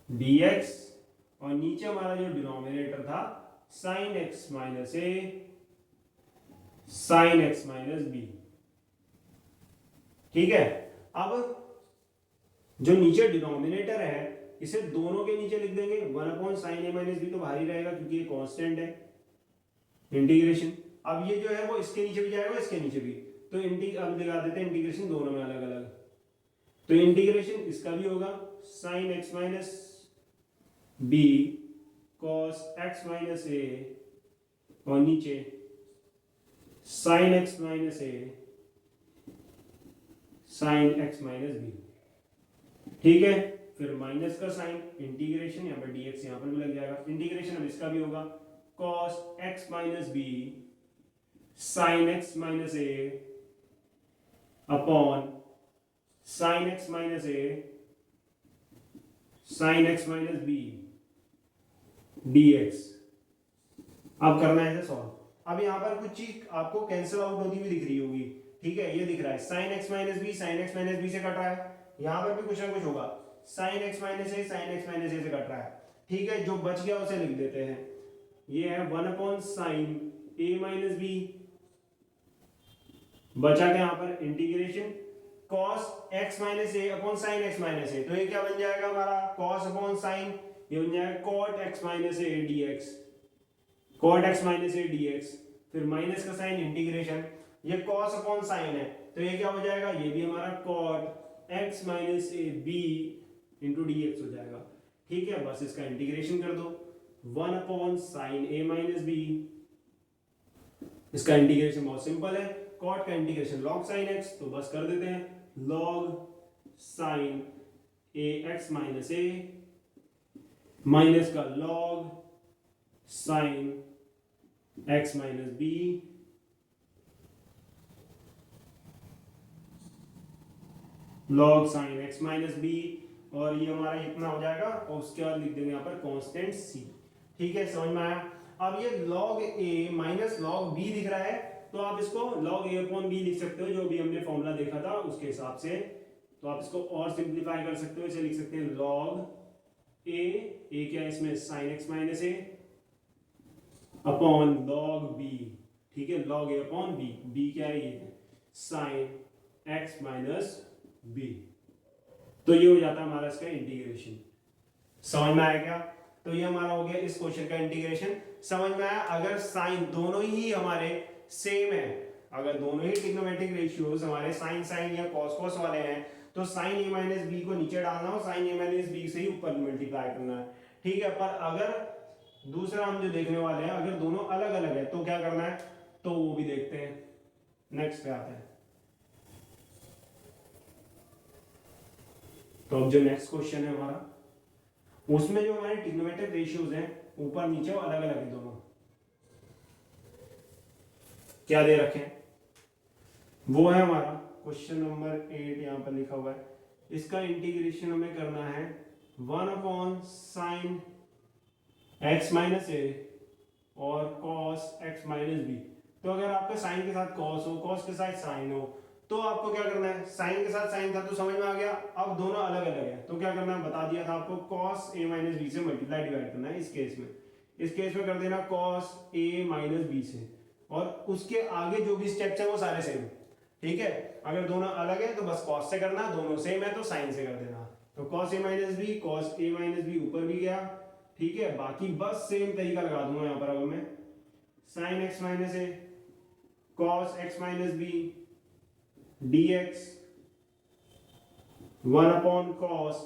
dx, और नीचे हमारा जो डिनोमिनेटर था sine x minus a sine x minus b. ठीक है, अब जो नीचे डिनोमिनेटर है इसे दोनों के नीचे लिख देंगे, वन अपॉन साइन ए माइनस बी तो बाहर ही रहेगा क्योंकि ये कांस्टेंट है, इंटीग्रेशन। अब ये जो है वो इसके नीचे भी जाएगा, इसके नीचे भी, तो अब लगा देते हैं इंटीग्रेशन दोनों में अलग अलग। तो इंटीग्रेशन इसका भी होगा sine x minus b cos x minus a, और नीचे sine x minus a sine x minus b. ठीक है, फिर माइनस का साइन, इंटीग्रेशन यहाँ पर dx यहाँ पर भी लग जाएगा, इंटीग्रेशन अब इसका भी होगा cos x minus b sine x minus a upon sine x minus a sine x minus b dx। अब करना है सॉल्व। अब यहाँ पर कुछ चीज आपको कैंसिल आउट होती हुई दिख रही होगी। ठीक है, ये दिख रहा है sine x minus b sine x minus b से कट रहा है, यहाँ पर भी कुछ ना कुछ होगा, sine x minus a sine x minus a से कट रहा है। ठीक है, जो बच गया उसे लिख देते हैं, ये है वन अपॉन साइन ए माइनस बी, बचा के यहाँ पर integration cos x minus a upon sine x minus a, तो ये क्या बन जाएगा हमारा cos अपॉन साइन, ये बन जाएगा cot x माइनस ए dx, cot x माइनस ए dx, फिर माइनस का साइन इंटीग्रेशन, ये cos अपॉन साइन है तो ये क्या हो जाएगा, ये भी हमारा cot x माइनस ए b इंटू dx हो जाएगा। ठीक है, बस इसका इंटीग्रेशन कर दो, 1 upon sine a minus b, इसका इंटीग्रेशन बहुत सिंपल है, cot का इंटीग्रेशन log sin x, तो बस कर देते हैं log sin ax minus a minus का log sin x minus b log sin x minus b, और ये हमारा इतना हो जाएगा और उसके बाद लिख देंगे यहाँ पर कांस्टेंट c। ठीक है, समझ में आया। अब ये log a minus log b दिख रहा है तो आप इसको log a अपॉन b लिख सकते हो, जो भी हमने फॉर्मूला देखा था उसके हिसाब से, तो आप इसको और सिंप्लीफाई कर सकते हो, इसे लिख सकते हैं log a क्या है इसमें sin x minus a upon log b। ठीक है, log a अपॉन b क्या है ये sin x माइनस b, तो ये हो जाता है हमारा इसका इंटीग्रेशन। समझ में आया क्या? तो ये हमारा हो गया इस क्वेश्चन का इंटीग्रेशन। समझ में आया? अगर साइन दोनों ही हमारे सेम है, अगर दोनों ही ट्रिग्नोमेट्रिक रेशियोज हमारे साइन साइन या कॉस कॉस वाले हैं, तो साइन ए माइनस बी को नीचे डालना हो, साइन ए माइनस बी से ही ऊपर मल्टीप्लाई करना है। ठीक है, पर अगर दूसरा हम जो देखने वाले हैं अगर दोनों अलग अलग है तो क्या करना है, तो वो भी देखते हैं। नेक्स्ट पे आते हैं। तो अब जो नेक्स्ट क्वेश्चन है हमारा, उसमें जो हमारे ट्रिग्नोमेट्रिक रेशियोज हैं ऊपर नीचे वो अलग अलग है दोनों। क्या दे रखे हैं वो है हमारा क्वेश्चन नंबर 8, यहां पर लिखा हुआ है। इसका इंटीग्रेशन हमें करना है 1 upon sine x minus a और cos x माइनस बी। तो अगर आपका साइन के साथ cos हो, cos के साथ साइन हो, तो आपको क्या करना है, साइन के साथ साइन था तो समझ में आ गया। अब दोनों अलग अलग है तो क्या करना है, बता दिया था आपको, cos a माइनस बी से मल्टीप्लाई डिवाइड करना है। इस केस में कर देना cos a माइनस बी से, और उसके आगे जो भी स्टेप्स है वो सारे सेम। ठीक है, अगर दोनों अलग है तो बस cos से करना, दोनों सेम है तो साइन से कर देना। तो cos a minus b, cos a minus b ऊपर भी गया। ठीक है, बाकी बस सेम तरीका लगा दूंगा यहाँ पर। अब मैं sin x minus a cos x minus b dx 1 upon cos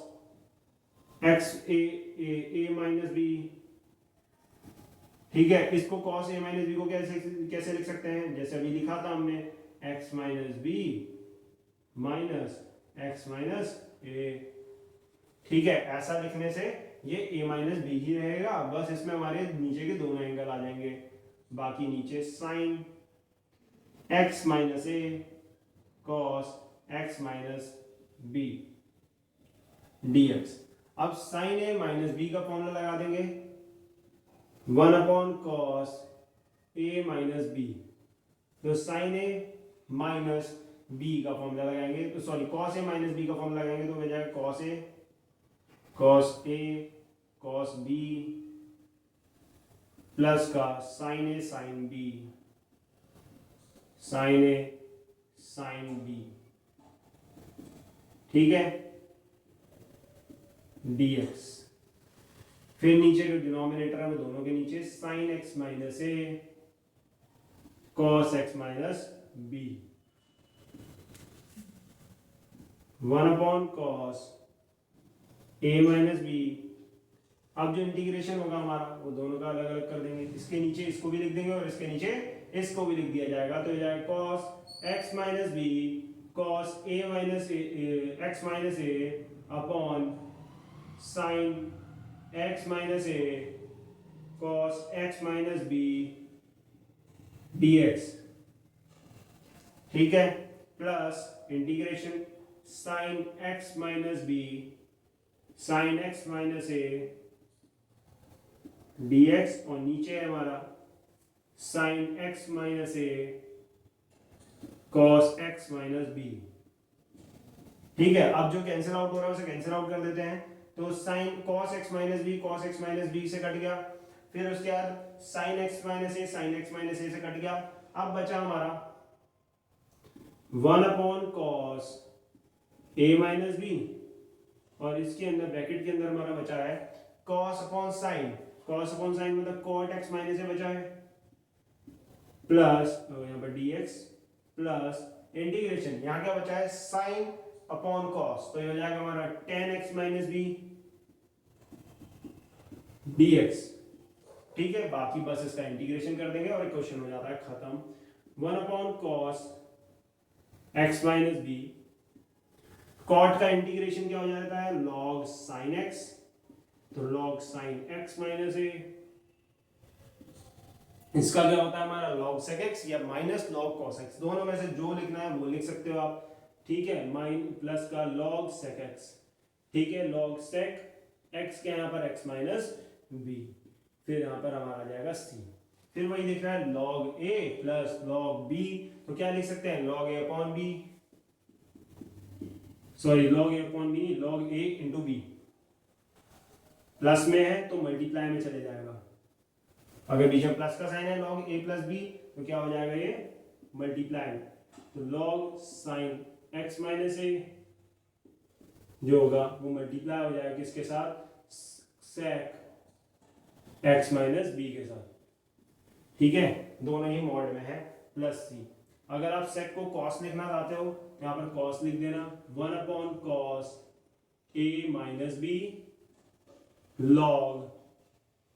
x a minus b. ठीक है, इसको cos a माइनस बी को कैसे लिख सकते हैं, जैसे अभी लिखा था हमने x minus b minus x minus a। ठीक है, ऐसा लिखने से ये a माइनस बी ही रहेगा, बस इसमें हमारे नीचे के दोनों एंगल आ जाएंगे। बाकी नीचे sine x minus a cos x minus b dx। अब साइन a माइनस बी का फॉर्मूला लगा देंगे 1 upon cos a minus b. तो साइन a माइनस बी का फॉर्मूला लगाएंगे, तो sorry cos a minus b का फॉर्मूला लगाएंगे तो हो जाएगा cos a cos b plus का sine a sine b sine a sine b। ठीक है, dx। फिर नीचे जो डिनोमिनेटर है वो दोनों के नीचे sine x minus a cos x minus b 1 upon cos a minus b। अब जो इंटीग्रेशन होगा हमारा वो दोनों का अलग अलग कर देंगे, इसके नीचे इसको भी लिख देंगे और इसके नीचे इसको भी लिख दिया जाएगा। तो ये जाएगा cos x minus b cos a minus x minus a upon sine x minus a cos x minus b dx। ठीक है, plus integration sine x minus b sine x minus a dx, और नीचे है हमारा sine x minus a cos x minus b। ठीक है, अब जो कैंसिल आउट हो रहा है उसे कैंसिल आउट कर देते हैं। तो sine cos x minus b cos x minus b से कट गया, फिर उसके बाद sine x minus a sine x minus a से कट गया। अब बचा हमारा 1 upon cos a minus b, और इसके अंदर ब्रैकेट के अंदर हमारा बचा है cos upon sine. Cos upon sine मतलब कॉट एक्स माइनस ए बचा है, प्लस यहाँ पर डी एक्स, प्लस इंटीग्रेशन यहाँ क्या बचा है साइन अपॉन कॉस, तो ये हो जाएगा हमारा tan x minus b d x. ठीक है, बाकी बस इसका इंटीग्रेशन कर देंगे और क्वेश्चन हो जाता है खत्म। One upon cos x minus b, cot का इंटीग्रेशन क्या हो जाता है लॉग साइन एक्स, तो log sine x minus a, इसका क्या होता है हमारा लॉग सेक एक्स या माइनस लॉग कॉस एक्स, दोनों में से जो लिखना है वो लिख सकते हो आप। ठीक है, माइन प्लस का लॉग सेक एक्स, ठीक है, लॉग सेक एक्स के यहाँ पर एक्स माइनस बी, फिर यहाँ पर हमारा आ जाएगा सी, फिर वही दिख रहा है लॉग ए प्लस लॉग बी, तो क्या लिख सकते हैं लॉग ए अपॉन बी, सॉरी लॉग ए अपॉन बी, लॉग ए इंटू बी, प्लस में है तो मल्टीप्लाई में चले जाएगा, अगर बीच में प्लस का साइन है लॉग ए प्लस बी तो क्या हो जाएगा ये मल्टीप्लाई, तो लॉग साइन एक्स माइनस ए जो होगा वो मल्टीप्लाई हो जाएगा किसके साथ सेक एक्स माइनस बी के साथ। ठीक है, दोनों ही मॉड में है प्लस सी। अगर आप सेक को कॉस लिखना चाहते हो यहाँ पर कॉस लिख देना, one upon cos A minus B log,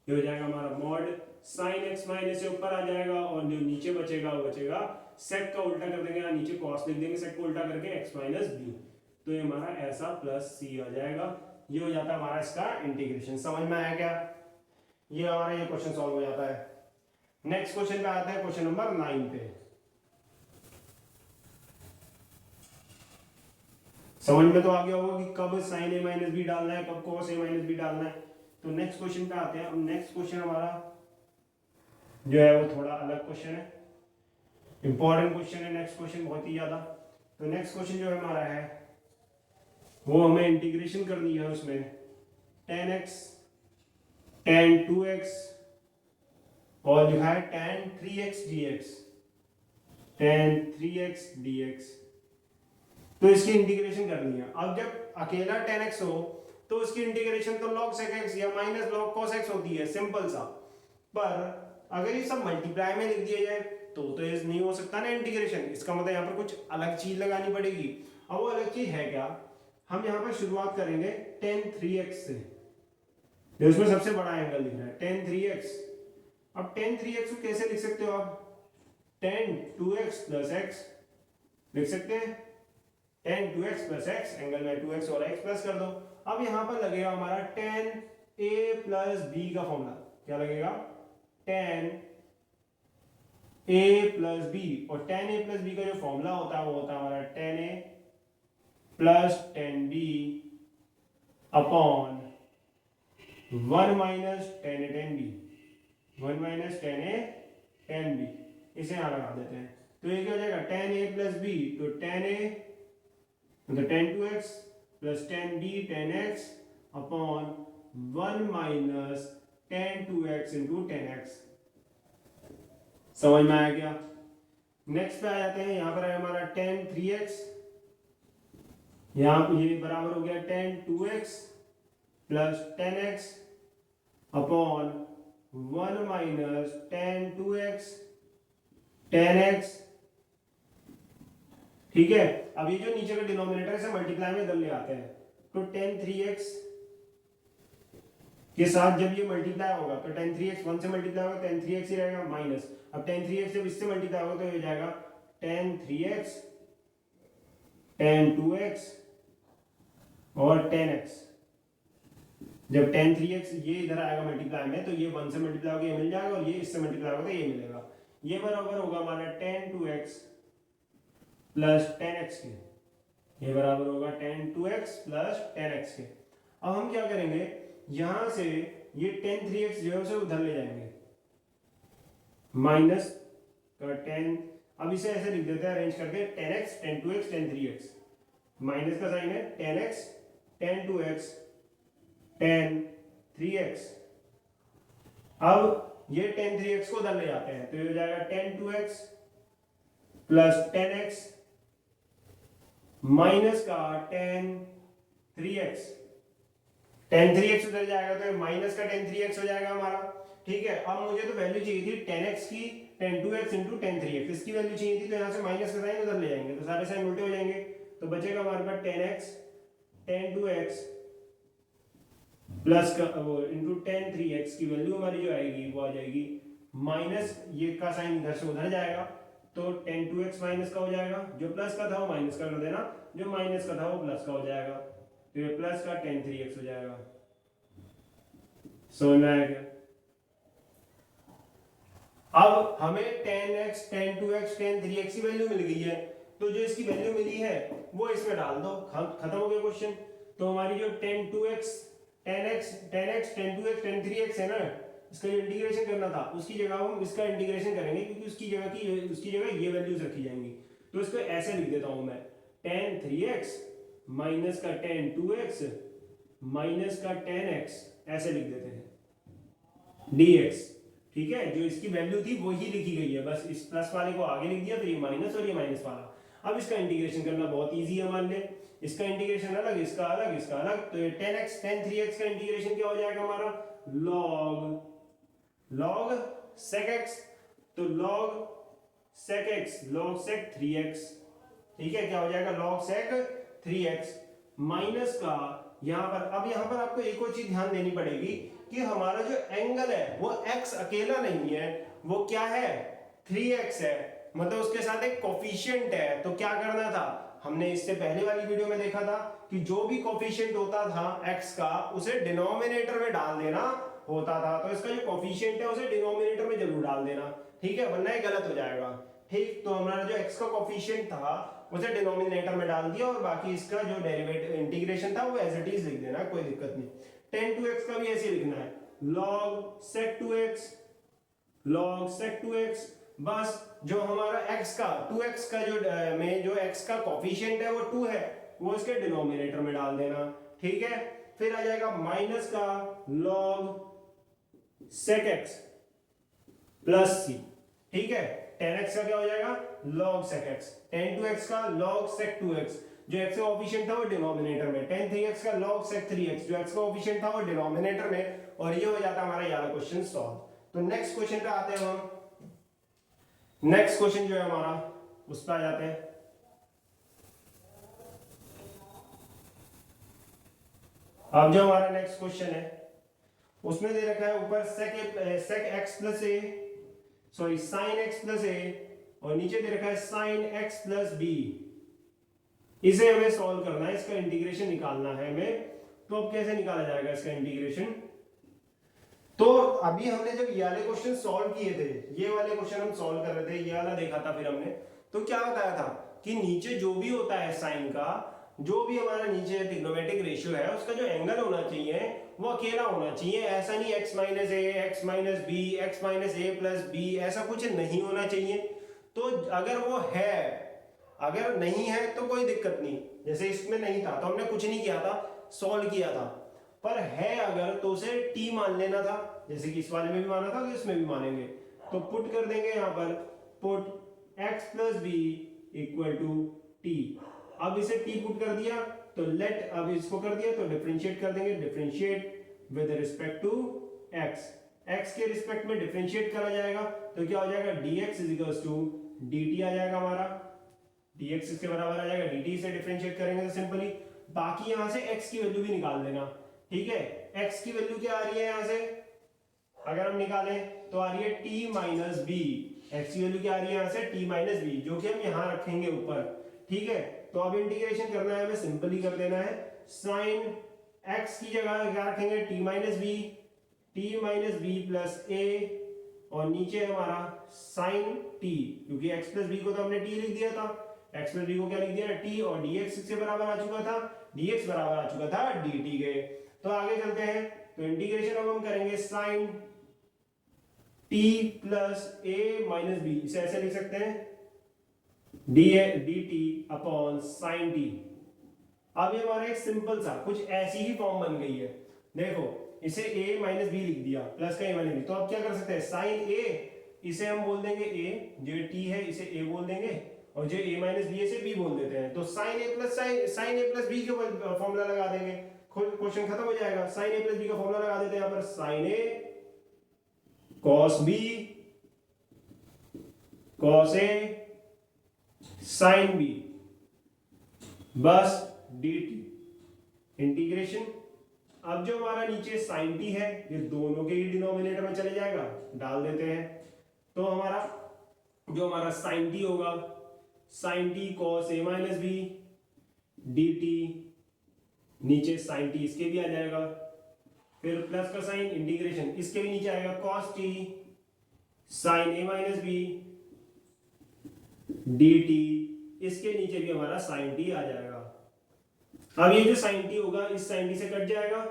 ये हो जाएगा हमारा मॉड साइन एक्स माइनस से ऊपर आ जाएगा और जो नीचे बचेगा वो बचेगा सेक का उल्टा कर देंगे, नीचे कॉस लिख देंगे सेक को उल्टा करके एक्स माइनस बी, तो ये हमारा ऐसा प्लस सी आ जाएगा। ये हो जाता है हमारा इसका इंटीग्रेशन। समझ में आया क्या? ये हमारा ये क्वेश्चन सॉल्व हो जाता है। नेक्स्ट क्वेश्चन पे आते हैं, क्वेश्चन नंबर 9 पे। समझ में तो आ गया होगा कि कब साइन ए माइनस बी डालना है, कब कॉस ए माइनस बी डालना है। तो नेक्स्ट क्वेश्चन पे आते हैं। अब नेक्स्ट क्वेश्चन हमारा जो है वो थोड़ा अलग क्वेश्चन है, इंपॉर्टेंट क्वेश्चन है नेक्स्ट क्वेश्चन बहुत ही ज्यादा। तो नेक्स्ट क्वेश्चन जो है हमारा है वो हमें इंटीग्रेशन करनी है, उसमें tan x tan 2x और लिखा है tan 3x dx, tan 3x dx, तो इसकी इंटीग्रेशन करनी है। अब जब अकेला tan x हो तो उसकी इंटीग्रेशन तो log sec x या माइनस log cos x होती है, सिंपल सा। पर अगर ये सब मल्टीप्लाई में लिख दिया जाए तो ये नहीं हो सकता ना इंटीग्रेशन, इसका मतलब यहाँ पर कुछ अलग चीज लगानी पड़ेगी। अब वो अलग चीज है क्या? हम यहाँ पर शुरुआत करेंगे tan 3x से, उसमें सबसे बड़ा एंगल दिख रहा है tan 3x। अब tan 3x को कैसे लिख सकते हो आप? tan 2x plus x लिख सकते हैं, tan 2x plus x, angle में 2x और x प्लस कर दो। अब यहाँ पर लगेगा हमारा tan a plus b का फॉर्मूला, क्या लगेगा? tan a plus b, और tan a plus b का जो फॉर्मूला होता है वो होता है हमारा tan a plus tan b upon 1 minus tan a tan b, 1 minus tan a tan b, इसे यहाँ लगा देते हैं। तो ये क्या हो जाएगा tan a plus b, तो tan a मतलब tan 2x plus tan b tan x upon 1 minus tan 2x into tan x। समझ में आया क्या? नेक्स्ट पे आ जाते हैं, यहाँ पर है हमारा tan 3x, यहाँ ये बराबर हो गया tan 2x plus tan x upon 1 minus tan 2x tan x। ठीक है, अब ये जो नीचे का डिनोमिनेटर है इसे मल्टीप्लाई में इधर ले आते हैं, तो tan 3x के साथ जब ये मल्टीप्लाई होगा तो tan 3x 1 से मल्टीप्लाई होगा, tan 3x ही रहेगा माइनस, अब tan 3x जब इससे मल्टीप्लाई होगा तो ये हो जाएगा tan 3x tan 2x और tan x। जब tan 3x ये इधर आएगा मल्टीप्लाई में तो ये 1 से मल्टीप्लाई होगा ये मिल जाएगा, और ये इससे मल्टीप्लाई होगा तो ये मिलेगा। ये बराबर होगा हमारा tan 2x plus tan x के, ये बराबर होगा tan 2x plus tan x के। अब हम क्या करेंगे, यहां से ये tan 3x जो है उसे उधर ले जाएंगे, माइनस का tan, अब इसे ऐसे लिख देते हैं अरेंज करके tan x tan 2x tan 3x, minus का साइन है tan x tan 2x tan 3x। अब ये tan 3x को उधर ले जाते हैं तो ये हो जाएगा tan 2x plus tan x minus का tan 3x, tan 3x उधर जाएगा तो माइनस का tan 3x हो जाएगा हमारा। ठीक है, अब मुझे तो वैल्यू चाहिए थी tan x की tan 2x into tan 3x, इसकी वैल्यू चाहिए थी, तो यहाँ से माइनस का साइन उधर ले जाएंगे तो सारे साइन उल्टे हो जाएंगे, तो बचेगा हमारे पास tan x tan 2x plus का वो इंटू tan 3x की वैल्यू हमारी जो आएगी वो आ जाएगी माइनस, ये का साइन इधर से उधर जाएगा तो tan 2x माइनस का हो जाएगा, जो प्लस का था वो माइनस का कर देना, जो माइनस का था वो प्लस का हो जाएगा, तो ये प्लस का tan 3x हो जाएगा। समझ में आया क्या? अब हमें tan x tan 2x tan 3x की वैल्यू मिल गई है, तो जो इसकी वैल्यू मिली है वो इसमें डाल दो, खत्म हो गया क्वेश्चन। तो हमारी जो tan 2x tan x tan 2x tan 3x है ना, इसका जो इंटीग्रेशन करना था उसकी जगह हम इसका इंटीग्रेशन करेंगे, क्योंकि उसकी जगह ये वैल्यूज रखी जाएंगी। तो इसको ऐसे लिख देता हूं मैं, tan 3x माइनस का tan 2x माइनस का tan x, ऐसे लिख देते हैं dx। ठीक है, जो इसकी वैल्यू थी वही लिखी गई है, बस इस प्लस वाले को आगे लिख दिया, तो ये माइनस और ये माइनस वाला। अब इसका इंटीग्रेशन करना बहुत इजी है हमारे लिए, इसका इंटीग्रेशन अलग, इसका अलग, इसका अलग, तो ये tan x tan 3x का इंटीग्रेशन क्या हो जाएगा हमारा, log sec x, तो log sec x log sec 3x। ठीक है, क्या हो जाएगा log sec 3x माइनस का यहां पर, अब यहां पर आपको एक और चीज ध्यान देनी पड़ेगी कि हमारा जो एंगल है वो x अकेला नहीं है, वो क्या है 3x है, मतलब उसके साथ एक कोफिशिएंट है। तो क्या करना था, हमने इससे पहले वाली वीडियो में देखा था कि जो भी कोफिशिएंट होता था x का उसे डिनोमिनेटर में डाल देना होता था, तो इसका जो कोफिशिएंट है उसे डिनोमिनेटर में जरूर डाल देना। ठीक है, वरना ये गलत हो जाएगा। ठीक, तो हमारा जो x का कोफिशिएंट था उसे डिनोमिनेटर में डाल दिया, और बाकी इसका जो डेरिवेटिव इंटीग्रेशन था वो एज इट इज लिख देना, कोई दिक्कत नहीं। tan 2x का भी ऐसे लिखना है, log sec 2x log sec 2x, बस जो हमारा x का 2x का जो में जो x का कोफिशिएंट है वो 2 है, वो इसके डिनोमिनेटर में डाल देना। ठीक है, फिर आ जाएगा माइनस का log sec x plus c। ठीक है, tan x का क्या हो जाएगा log sec x, tan 2x का log sec 2x, जो x का कोफिशिएंट था वो डिनोमिनेटर में, tan 3x का log sec 3x, जो x का कोफिशिएंट था वो डिनोमिनेटर में, और ये हो जाता हमारा यार क्वेश्चन सॉल्व। तो नेक्स्ट क्वेश्चन पे आते हैं हम, नेक्स्ट क्वेश्चन जो है हमारा उस पर आ जाते हैं। अब जो हमारा नेक्स्ट क्वेश्चन है उसमें दे रखा है ऊपर sec x प्लस ए, सॉरी sin x प्लस ए, और नीचे दे रखा है sin x प्लस बी। इसे हमें सॉल्व करना है, इसका इंटीग्रेशन निकालना है हमें। तो अब कैसे निकाला जाएगा इसका इंटीग्रेशन, तो अभी हमने जब ये वाले क्वेश्चन सॉल्व किए थे, ये वाले क्वेश्चन हम सॉल्व कर रहे थे, ये वाला देखा था फिर हमने, तो क्या बताया था कि नीचे जो भी होता है साइन का, जो भी हमारा नीचे ट्रिग्नोमेट्रिक रेशियो है उसका जो एंगल होना चाहिए वो अकेला होना चाहिए, ऐसा नहीं x minus a x minus b x minus a plus b, ऐसा कुछ नहीं होना चाहिए। तो अगर वो है, अगर नहीं है तो कोई दिक्कत नहीं, जैसे इसमें नहीं था तो हमने कुछ नहीं किया था, सॉल्व किया था, पर है अगर तो उसे t मान लेना था, जैसे कि इस वाले में भी माना था तो इसमें भी मानेंगे। तो पुट कर देंगे यहां पर, put x plus b equal to t. अब इसे t पुट कर दिया तो लेट, अब इसको कर दिया तो डिफरेंशिएट कर देंगे, differentiate with respect to x, x के रिस्पेक्ट में डिफरेंशिएट करा जाएगा तो क्या हो जाएगा dx is equals to dt आ जाएगा हमारा, dx इसके बराबर आ जाएगा dt से डिफरेंशिएट करेंगे तो सिंपली, बाकी यहां से x की वैल्यू भी निकाल देना। ठीक है, x की वैल्यू क्या आ रही है यहां से, अगर हम निकालें तो आ रही है t माइनस बी, x की वैल्यू क्या आ रही है यहां से t माइनस बी, जो कि हम यहां रखेंगे ऊपर। ठीक है, तो अब इंटीग्रेशन करना है हमें, सिंपली कर देना है, sin x की जगह क्या रखेंगे t minus b plus a, और नीचे हमारा sin t, क्योंकि x प्लस बी को तो हमने t लिख दिया था, x प्लस बी को क्या लिख दिया t, और dx से बराबर आ चुका था, dx बराबर आ चुका था dt के। तो आगे चलते हैं, तो इंटीग्रेशन अब हम करेंगे sin t plus a minus b, इसे ऐसे लिख सकते हैं dt अपॉन sin t। अब ये हमारा एक सिंपल सा कुछ ऐसी ही फॉर्म बन गई है, देखो इसे a माइनस बी लिख दिया, प्लस का a माइनस बी, तो अब क्या कर सकते हैं sin a, इसे हम बोल देंगे a, जो t है इसे a बोल देंगे, और जो a माइनस बी से b बोल देते हैं, तो साइन a प्लस बी का फॉर्मूला लगा देंगे, क्वेश्चन खत्म हो जाएगा। साइन a प्लस बी का फॉर्मूला लगा देते हैं यहाँ पर, sine a cos b cos a sine b, बस dt इंटीग्रेशन। अब जो हमारा नीचे साइन t है ये दोनों के ही डिनोमिनेटर में चले जाएगा, डाल देते हैं। तो हमारा जो हमारा साइन t होगा, sine t cos a minus b dt, नीचे साइन t इसके भी आ जाएगा, फिर प्लस का साइन इंटीग्रेशन इसके भी नीचे आएगा, cos t sine a minus b dt, इसके नीचे भी हमारा साइन t आ जाएगा। अब ये जो साइन t होगा इस साइन t से कट जाएगा,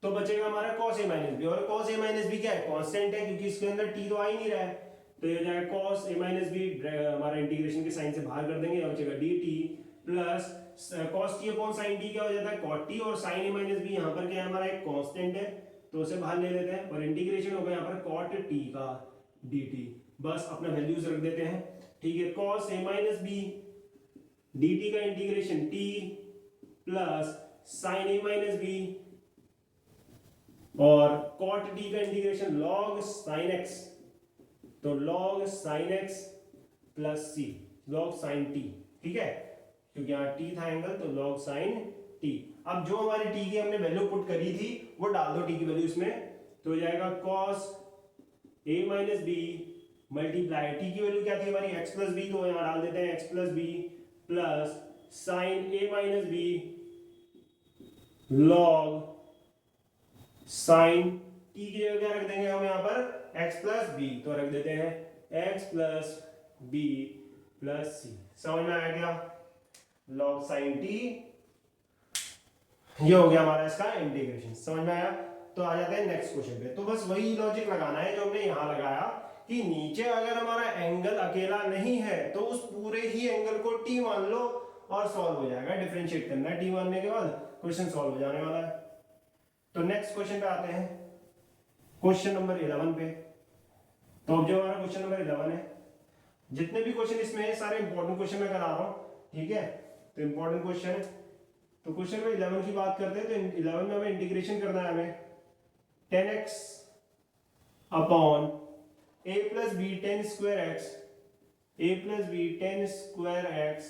तो बचेगा हमारा cos a माइनस बी, और cos a माइनस बी क्या है, कांस्टेंट है, क्योंकि इसके अंदर t तो आ ही नहीं रहा है, तो ये हो जाएगा cos a माइनस बी, हमारा इंटीग्रेशन के साइन से बाहर कर देंगे, और बचेगा dt plus cos t upon sin t क्या हो जाता है cot t, और sin a माइनस बी यहाँ पर क्या है हमारा एक कांस्टेंट है, तो उसे बाहर ले लेते हैं, और इंटीग्रेशन होगा यहाँ पर cot t का dt, बस अपना वैल्यूज रख देते हैं। ठीक है, cos a minus b dt का integration t plus sin a minus b और cot t का इंटीग्रेशन log sin x, तो log sin x plus c log sin t, ठीक है, क्योंकि यहाँ t था एंगल, तो log sin t। अब जो हमारी t की हमने वैल्यू पुट करी थी वो डाल दो t की वैल्यू इसमें, तो हो जाएगा cos a minus b multiply t की वैल्यू क्या थी हमारी x प्लस बी, तो यहाँ डाल देते हैं x plus b plus sine a minus b log sine t की जगह क्या रख देंगे हम यहाँ पर x प्लस बी, तो रख देते हैं x plus b plus C. समझ में आया क्या, log साइन t, ये हो गया हमारा इसका इंटीग्रेशन। समझ में आया, तो आ जाते हैं नेक्स्ट क्वेश्चन पे। तो बस वही लॉजिक लगाना है जो हमने यहाँ लगाया कि नीचे अगर हमारा एंगल अकेला नहीं है तो उस पूरे ही एंगल को t मान लो और सॉल्व हो जाएगा, डिफरेंशिएट करना है, t मानने के बाद क्वेश्चन सॉल्व हो जाने वाला है। तो नेक्स्ट क्वेश्चन पे आते हैं, क्वेश्चन नंबर 11 पे। तो अब जो हमारा क्वेश्चन नंबर 11 है, जितने भी क्वेश्चन इसमें है सारे इंपॉर्टेंट क्वेश्चन मैं करा रहा हूं, ठीक है, तो इंपॉर्टेंट क्वेश्चन है। तो क्वेश्चन नंबर 11 की बात करते हैं, तो 11 में हमें इंटीग्रेशन करना है, हमें 10x upon a plus b tan square x, a plus b tan square x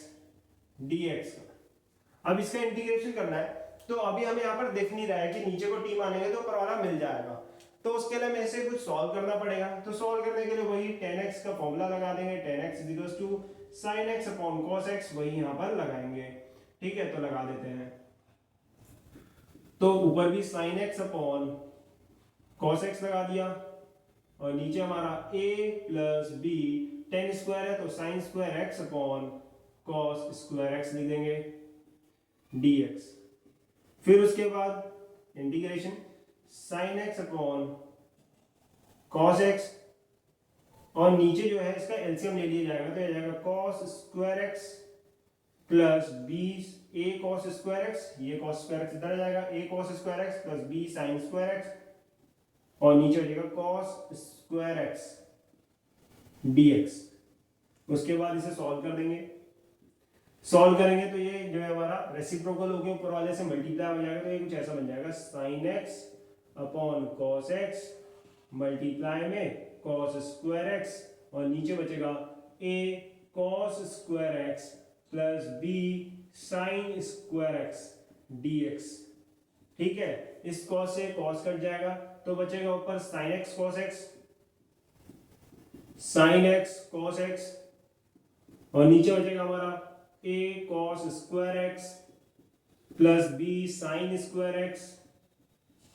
dx का। अब इसका इंटीग्रेशन करना है, तो अभी हमें यहाँ पर दिख नहीं रहा है कि नीचे को t मानेंगे तो ऊपर वाला मिल जाएगा, तो उसके लिए हमें इसे कुछ सॉल्व करना पड़ेगा। तो सॉल्व करने के लिए वही 10x का फॉर्मूला लगा देंगे, 10x equals to sin x upon cos x, वही यहाँ पर लगाएंगे, ठीक है, तो लगा देते हैं। तो ऊपर भी sin x upon cos x लगा दिया, और नीचे हमारा a plus b tan square है, तो sine square x upon cos square x लिख देंगे dx। फिर उसके बाद integration sin x upon cos x, और नीचे जो है इसका एलसीएम ले लिया जाएगा, तो ये जाएगा cos square x plus b a cos square x, ये cos स्क्वायर x इधर आ जाएगा, a cos square x plus b sin square x, और नीचे हो जाएगा cos स्क्वायर x dx। उसके बाद इसे सॉल्व कर देंगे, सॉल्व करेंगे तो ये जो है हमारा रेसिप्रोकल हो गया, ऊपर वाले से मल्टीप्लाई हो जाएगा, तो ये कुछ ऐसा बन जाएगा sin x upon cos x multiply में cos स्क्वायर x, और नीचे बचेगा a cos square x plus b sin square x dx। ठीक है, इस cos से cos कट जाएगा, तो बचेगा ऊपर sin x cos x, और नीचे बचेगा हमारा a cos square x plus b sin square x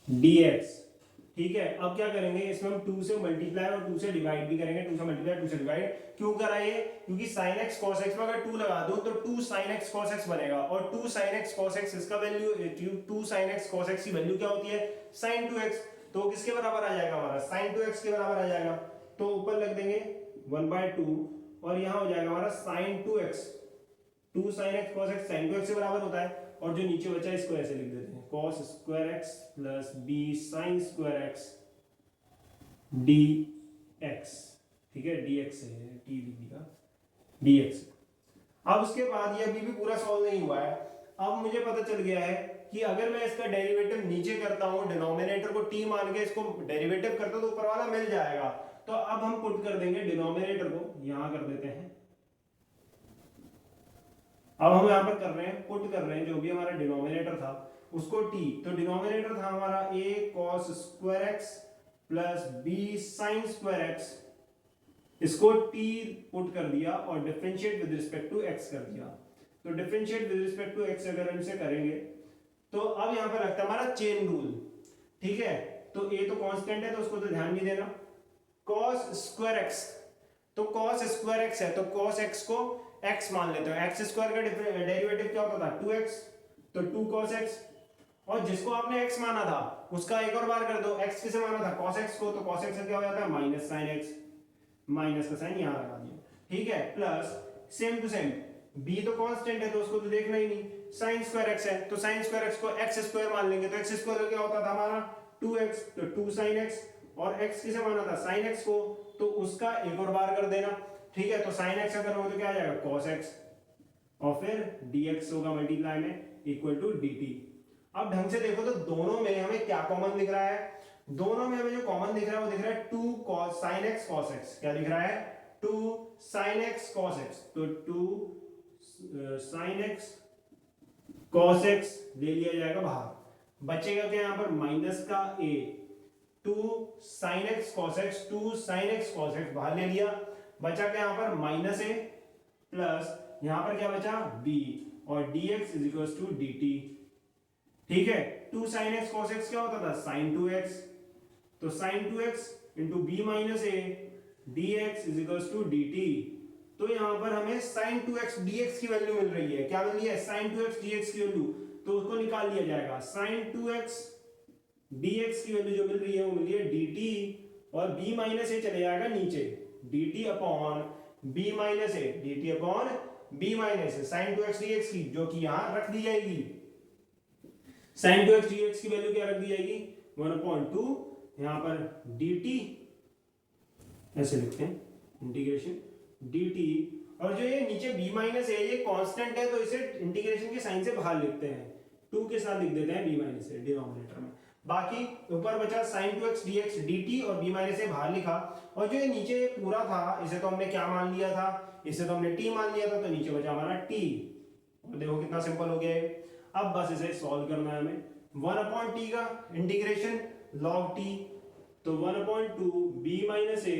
dx। ठीक है, अब क्या करेंगे, इसमें हम 2 से मल्टीप्लाई और 2 से डिवाइड भी करेंगे, 2 से मल्टीप्लाई 2 से डिवाइड क्यों करा ये, क्योंकि sin x cos x में अगर 2 लगा दो तो 2 sin x cos x बनेगा, और 2 sin x cos x इसका value 2 sin x cos x की वैल्यू क्या होती है sin 2x, तो किसके बराबर आ जाएगा हमारा sin 2x के बराबर आ जाएगा, तो ऊपर लग देंगे 1/2, और यहाँ हो जाएगा हमारा sin 2x, 2 sin x cos x sin 2x से बराबर होता है, और जो नीचे बचा है इसको ऐसे लिख देते हैं cos square x plus b sin square x dx। ठीक है, dx है, t लिख दिया dx। अब उसके बाद ये अभी भी पूरा सॉल्व नहीं हुआ है। अब मुझे पता चल गया है कि अगर मैं इसका डेरिवेटिव नीचे करता हूं, डिनोमिनेटर को t मान के इसको डेरिवेटिव करता हूं तो ऊपर वाला मिल जाएगा। तो अब हम पुट कर देंगे डिनोमिनेटर को यहां कर देते हैं। अब हम यहां पर कर रहे हैं, पुट कर रहे हैं जो भी हमारा डिनोमिनेटर था उसको t, तो डिनोमिनेटर था हमारा a cos square x plus b sin square x, इसको t पुट कर दिया और differentiate with respect to x कर दिया। तो differentiate with respect to x अगर हम इसे करेंगे तो अब यहां पर रखता है हमारा चेन रूल, ठीक है। तो a तो कांस्टेंट है तो उसको तो ध्यान नहीं देना। cos स्क्वायर x, तो cos स्क्वायर x है तो cos x को x मान लेते हैं। x स्क्वायर का डेरिवेटिव क्या होता था 2x, तो 2 cos x, और जिसको आपने x माना था उसका एक और बार कर दो। x किसे माना था cos x को, तो cos x का क्या हो जाता है माइनस sin x, माइनस का साइन यहां लगा दिया, ठीक है। Plus same to same b तो कांस्टेंट है तो उसको तो देखना ही नहीं, sin स्क्वायर x है तो sin स्क्वायर x को x स्क्वायर मान लेंगे, तो x स्क्वायर क्या होता था हमारा 2x, तो 2 sin x, और x किसे माना था sin x को, तो उसका एक और बार कर देना, ठीक है। तो sin x अगर हो तो क्या आ जाएगा cos x, और फिर dx होगा मल्टीप्लाई में इक्वल टू dt। अब ढंग से देखो तो दोनों में हमें क्या कॉमन दिख रहा है, दोनों में हमें जो कॉमन दिख रहा है वो दिख रहा है 2 cos sin x cos x, क्या दिख रहा है 2 sin x cos x, तो 2 sin x cos x ले लिया जाएगा बाहर, बचेगा क्या यहाँ पर माइनस का a, 2 sin x cos x, 2 sin x cos x बाहर ले लिया, बचा क्या यहाँ पर माइनस a प्लस यहाँ पर क्या बचा b, और dx is equal to dt, ठीक है। 2 sin x cos x क्या होता था sin 2x, तो sin 2x into b minus a dx is equal to dt। तो यहां पर हमें sin 2x dx की वैल्यू मिल रही है, क्या मिल रही है sin 2x dx की वैल्यू, तो उसको निकाल लिया जाएगा। sin 2x dx की वैल्यू जो मिल रही है वो मिल रही है dt, और b माइनस a चले जाएगा नीचे, dt upon b minus a, dt upon b minus a sin 2x dx की, जो कि यहां रख दी जाएगी। sin 2x dx की वैल्यू क्या रख दी जाएगी 1/2, यहां पर dt ऐसे लिखते हैं इंटीग्रेशन dt, और जो ये नीचे b माइनस है ये कांस्टेंट है तो इसे इंटीग्रेशन के साइन से बाहर लिखते हैं, 2 के साथ लिख देते हैं b माइनस है डिनोमिनेटर में। बाकी ऊपर बचा sin 2x dx dt और b माइनस से बाहर लिखा, और जो ये नीचे पूरा था इसे तो हमने क्या मान लिया था, इसे तो हमने t मान लिया था, तो नीचे बचा हमारा t, और देखो कितना सिंपल हो गया है। अब बस इसे सॉल्व करना है हमें, 1/t का इंटीग्रेशन log t, तो 1/2 b माइनस a,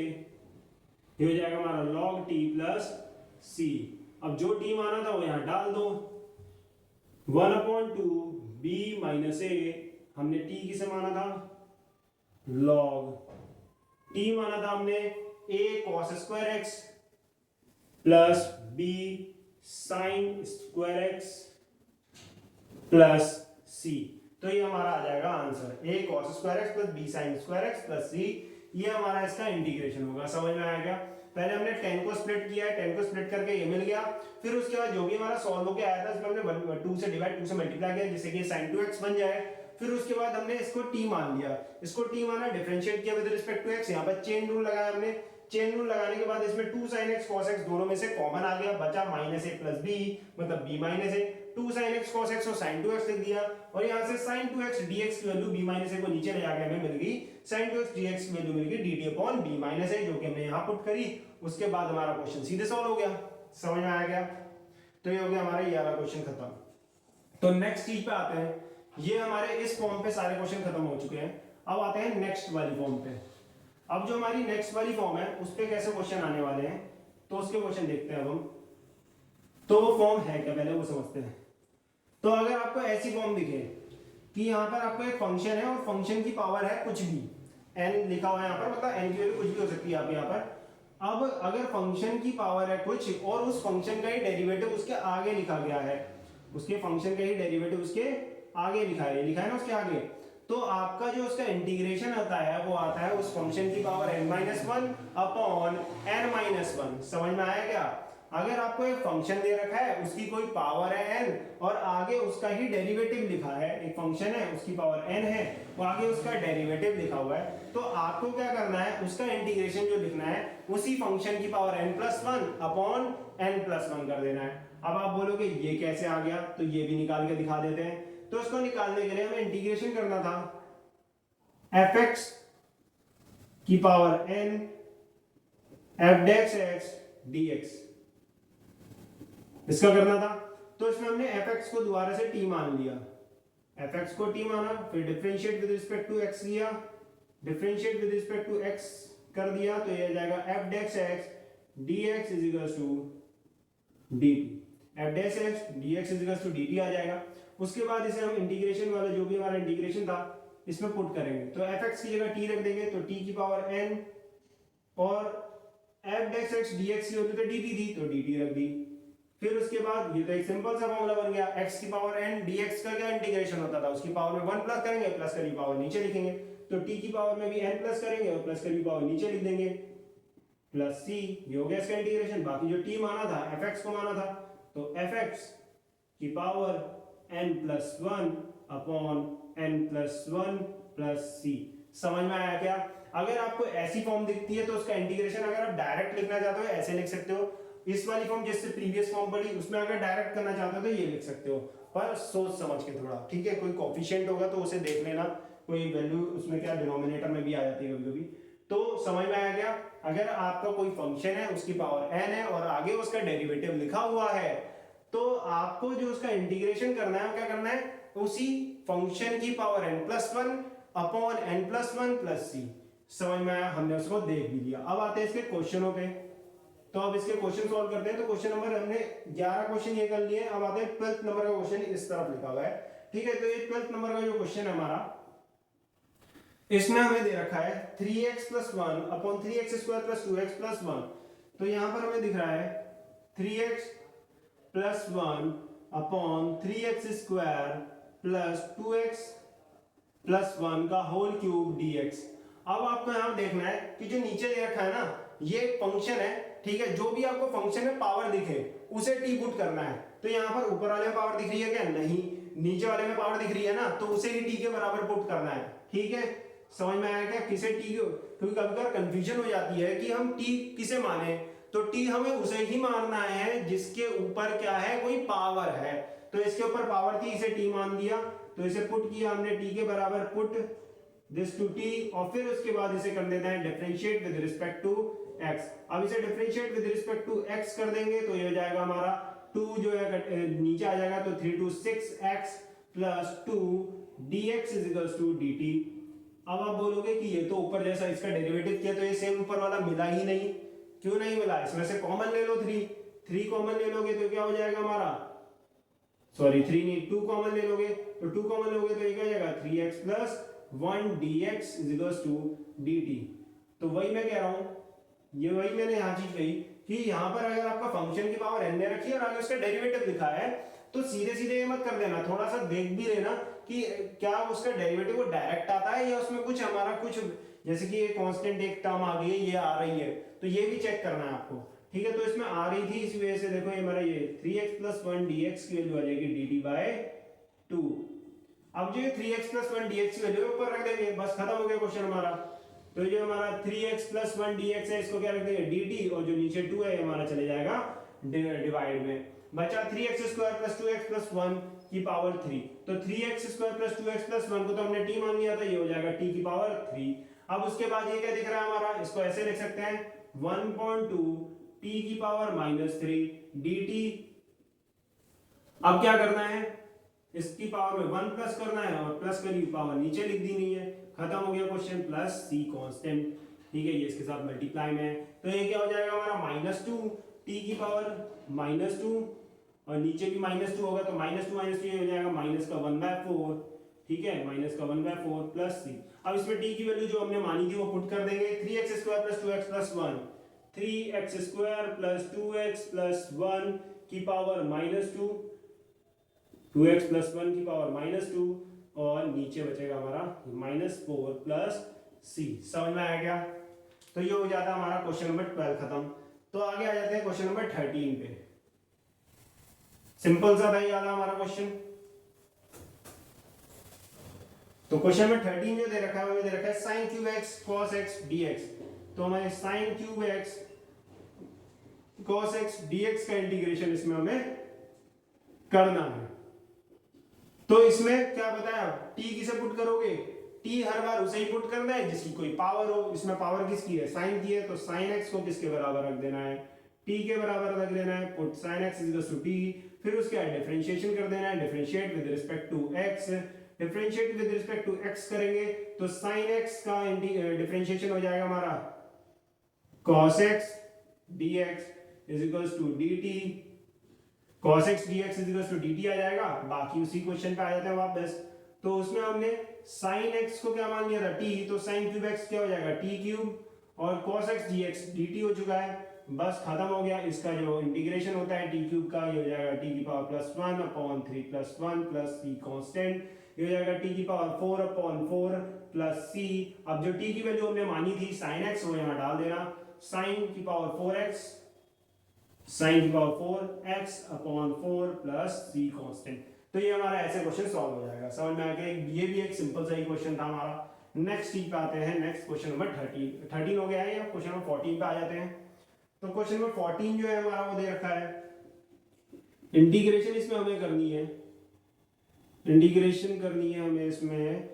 ये हो जाएगा हमारा log t प्लस c। अब जो t माना था वो यहां डाल दो, 1/2 b माइनस a, हमने t किसे माना था log t माना था हमने a cos square x plus b sin square x plus c, तो ये हमारा आ जाएगा answer a cos square x plus b sin square x plus c, ये हमारा इसका इंटीग्रेशन होगा। समझ में आया क्या? पहले हमने 10 को स्प्लिट किया है, 10 को स्प्लिट करके ये मिल गया, फिर उसके बाद जो भी हमारा सॉल्व होके आया था उसमें हमने 2 से डिवाइड 2 से मल्टीप्लाई किया जिससे कि sin 2x बन जाए, फिर उसके बाद हमने इसको t मान लिया, इसको t माना, डिफरेंशिएट किया विद रिस्पेक्ट टू x, यहाँ पर चेन रूल लगाया हमने, चेन रूल लगाने के बाद इसमें 2 sin x cos x दोनों में से कॉमन आ गया, बचा माइनस a प्लस b, मतलब b minus a, 2 sin x cos x और sin 2x लिख दिया, और यहाँ से sin 2x dx की वैल्यू b माइनस a को नीचे ले जाके हमें मिल गई sin 2x dx की वैल्यू मिल गई dt upon b minus a, जो कि हमने यहाँ पुट करी, उसके बाद हमारा क्वेश्चन सीधे सॉल्व हो गया। समझ में आया क्या? तो ये हो गया हमारा ये वाला क्वेश्चन खत्म। तो नेक्स्ट चीज पे आते हैं, ये हमारे इस फॉर्म पे सारे क्वेश्चन खत्म हो चुके हैं, अब आते हैं नेक्स्ट वाली फॉर्म पे। अब जो हमारी नेक्स्ट वाली फॉर्म है उस पे कैसे क्वेश्चन आने वाले हैं, तो उसके क्वेश्चन देखते हैं अब हम। तो वो फॉर्म है क्या पहले वो समझते हैं। तो अगर आपको ऐसी फॉर्म दिखे कि यहाँ पर आपको एक फंक्शन है और फंक्शन की पावर है कुछ भी, n लिखा हुआ है यहाँ पर, मतलब n की वैल्यू कुछ भी हो सकती है आप यहाँ पर। अब अगर फंक्शन की पावर है कुछ और उस फंक्शन का ही डेरिवेटिव उसके आगे लिखा गया है, उसके फंक्शन का ही डेरिवेटिव उसके आगे लिखा है ना उसके आगे, तो आपका जो उसका इंटीग्रेशन आता है वो आता है उस फंक्शन की पावर n-1 अपॉन n-1। समझ में आया क्या? अगर आपको एक फंक्शन दे रखा है उसकी कोई पावर है n और आगे उसका ही डेरिवेटिव लिखा है, एक फंक्शन है उसकी पावर n है और आगे उसका डेरिवेटिव लिखा हुआ है, तो आपको क्या करना है उसका इंटीग्रेशन जो लिखना है उसी फंक्शन की पावर n+1 अपॉन n+1 कर देना है। अब आप बोलोगे ये कैसे आ गया, तो ये भी निकाल के दिखा देते हैं। तो इसको निकालने के लिए हमें इंटीग्रेशन करना था fx की पावर n f(x) dx, इसका करना था। तो इसमें हमने fx को दोबारा से t मान लिया, fx को t माना, फिर differentiate with respect to x लिया, differentiate with respect to x कर दिया, तो ये आ जाएगा f(x) dx is equals to dt, f(x) dx is equals to dt आ जाएगा। उसके बाद इसे हम इंटीग्रेशन वाला जो भी हमारा इंटीग्रेशन था इसमें पुट करेंगे, तो fx की जगह t रख देंगे, तो t की पावर n, और f(x) dx की होती तो dt थी तो dt रख दी। फिर उसके बाद ये तो एक सिंपल सा फॉर्मूला बन गया, x की पावर n dx का क्या इंटीग्रेशन होता था, उसकी पावर में 1 प्लस करेंगे, प्लस करी पावर नीचे लिखेंगे, तो t की पावर में भी n प्लस करेंगे और प्लस करी पावर नीचे लिख देंगे, प्लस c, ये हो गया इसका इंटीग्रेशन। बाकी जो t माना था fx को माना था, तो fx की power n+1 upon n+1 plus c। समझ में आया क्या? अगर आपको ऐसी फॉर्म दिखती है तो उसका इंटीग्रेशन अगर आप डायरेक्ट लिखना चाहते हो ऐसे लिख सकते हो, इस वाली फॉर्म जिससे प्रीवियस फॉर्म पढ़ी उसमें अगर डायरेक्ट करना चाहते हो तो ये लिख सकते हो, पर सोच समझ के थोड़ा, ठीक है। कोई कोफिशिएंट होगा तो उसे देख लेना, कोई वैल्यू उसमें क्या डिनोमिनेटर में भी आ जाती है कभी कभी। तो समझ में आया क्या? अगर आपका कोई फंक्शन है उसकी पावर n है और आगे उसका डेरिवेटिव लिखा हुआ है, तो आपको जो उसका इंटीग्रेशन करना है वो क्या करना है, उसी फंक्शन की power n+1 upon n+1 plus c। समझ में आया? हमने उसको देख भी लिया। अब आते हैं इसके क्वेश्चनों पे, तो अब इसके क्वेश्चन सॉल्व करते हैं। तो क्वेश्चन नंबर हमने 11 क्वेश्चन ये कर लिए। अब आते हैं 12th नंबर का क्वेश्चन, इस तरफ लिखा हुआ है, ठीक है। तो ये 12th नंबर का जो क्वेश्चन है हमारा, इसमें हमें दे रखा है 3x+1 upon 3x² plus 2x+1। तो यहां पर हमें दिख रहा है 3x+1 upon 3x² plus 2x+1 का होल क्यूब dx। अब आपको यहां देखना है कि जो नीचे दे रखा है ना, ये फंक्शन है, ठीक है। जो भी आपको फंक्शन में पावर दिखे उसे टी पुट करना है। तो यहाँ पर ऊपर वाले में पावर दिख रही है क्या? नहीं। नीचे वाले में पावर दिख रही है ना, तो उसे ही टी के बराबर पुट करना है, ठीक है। समझ में आया क्या? किसे टी, क्योंकि कभी कभी कंफ्यूजन हो जाती है कि हम टी किसे माने, तो टी हमें उसे ही मानना है जिसके ऊपर क्या है, कोई पावर है। तो इसके ऊपर पावर थी, इसे टी मान दिया, तो इसे पुट किया हमने टी के बराबर, पुट दिस टू टी, और फिर उसके बाद इसे कर देना है differentiate with respect to x। अब इसे differentiate with respect to x कर देंगे, तो ये हो जाएगा हमारा 2 जो है नीचे आ जाएगा, तो 3 to 6x plus 2 dx is equals to dt। अब आप बोलोगे कि ये तो ऊपर जैसा इसका डेरिवेटिव किया तो ये सेम ऊपर वाला मिला ही नहीं। क्यों नहीं मिला? इसमें से कॉमन ले लो, 3 कॉमन ले लोगे तो क्या हो जाएगा हमारा, सॉरी 3 नहीं 2 कॉमन ले लोगे, तो 2 कॉमन लोगे तो ये क्या हो जाएगा 3x plus 1 dx is equals to dt। तो वही मैं कह रहा हूं, ये वही मैंने यहाँ चीज कही कि यहाँ पर अगर आपका फंक्शन की पावर n ने रखी है और आगे उसका डेरिवेटिव लिखा है, तो सीधे सीधे ये मत कर देना, थोड़ा सा देख भी लेना कि क्या उसका डेरिवेटिव वो डायरेक्ट आता है या उसमें कुछ हमारा कुछ, जैसे कि ये कांस्टेंट एक टर्म आ गई है, ये आ रही है, तो ये भी चेक करना है आपको, ठीक है। तो इसमें आ रही थी, इस वजह से देखो ये हमारा ये 3x प्लस 1 dx की वैल्यू आ जाएगी dt/2। अब जो 3x प्लस 1 dx की वैल्यू ऊपर रख देंगे, बस खत्म हो गया क्वेश्चन हमारा। तो जो हमारा 3x प्लस 1 dx है, इसको क्या रख देंगे dt, और जो नीचे 2 है हमारा चले जाएगा डिवाइड में, बचा 3x² प्लस 2x प्लस 1 की पावर 3। तो 3x² प्लस 2x प्लस 1 को तो हमने t मान लिया था, ये हो जाएगा t की पावर 3। अब उसके बाद ये क्या दिख रहा है हमारा, इसको ऐसे लिख सकते हैं 1.2 t की पावर -3 dt। अब क्या करना है, इसकी पावर में 1 प्लस करना है और प्लस करी पावर नीचे लिख दी नहीं है, खत्म हो गया क्वेश्चन। प्लस c कांस्टेंट, ठीक है, ये इसके साथ मल्टीप्लाई में है, तो ये क्या हो जाएगा हमारा -2 t की पावर -2, और नीचे भी -2 होगा तो -2 ये हो जाएगा माइनस का 1/4, ठीक है, माइनस का 1/4 प्लस c। अब इसमें t की वैल्यू जो हमने मानी थी वो पुट कर देंगे, 3x² plus 2x plus 1, 3x² plus 2x plus 1 की पावर -2, 2x प्लस 1 की पावर -2, और नीचे बचेगा हमारा -4 प्लस c। समझ में आया क्या? तो ये हो जाता है हमारा क्वेश्चन नंबर 12 खत्म। तो आगे आ जाते हैं क्वेश्चन नंबर 13 पे। सिंपल सा था ये वाला हमारा क्वेश्चन। तो क्वेश्चन नंबर 13 जो दे रखा है वो दे रखा है sin cube x cos x dx। तो हमारे sin cube x cos x dx का इंटीग्रेशन इसमें हमें करना है। तो इसमें क्या बताया, t किसे पुट करोगे, t हर बार उसे ही पुट करना है जिसकी कोई पावर हो। इसमें पावर किसकी है, साइन की है, तो साइन x को किसके बराबर रख देना है, t के बराबर रख देना है, put sin x equals to t। फिर उसके बाद डिफरेंशिएशन कर देना है, differentiate with respect to x, differentiate with respect to x करेंगे तो sin x का डिफरेंशिएशन हो जाएगा हमारा cos x dx is equals to dt, cos x dx is equals to dt आ जाएगा। बाकी उसी क्वेश्चन पे आ जाते हैं वापस। तो उसमें हमने sin x को क्या मान लिया था, t, तो sin क्यूब x क्या हो जाएगा, t क्यूब, और cos x dx dt हो चुका है, बस खत्म हो गया। इसका जो इंटीग्रेशन होता है t क्यूब का, ये हो जाएगा t की power plus 1 upon 3 plus 1 plus c constant, ये हो जाएगा t की पावर 4 अपॉन 4 प्लस c। अब जो t की वैल्यू हमने मानी थी sin x, वो यहाँ डाल देना, sin की पावर 4x, sin की power 4x upon 4 plus c constant. तो ये हमारा ऐसे क्वेश्चन सॉल्व हो जाएगा। समझ में आ गया, ये भी एक सिंपल सा ही क्वेश्चन था हमारा। नेक्स्ट चीज पे आते हैं, नेक्स्ट क्वेश्चन नंबर 13 हो गया है, या क्वेश्चन नंबर 14 पे आ जाते हैं। तो क्वेश्चन नंबर 14 जो है हमारा वो दे रखा है, इंटीग्रेशन इसमें हमें करनी है, इंटीग्रेशन करनी है हमें इसमें,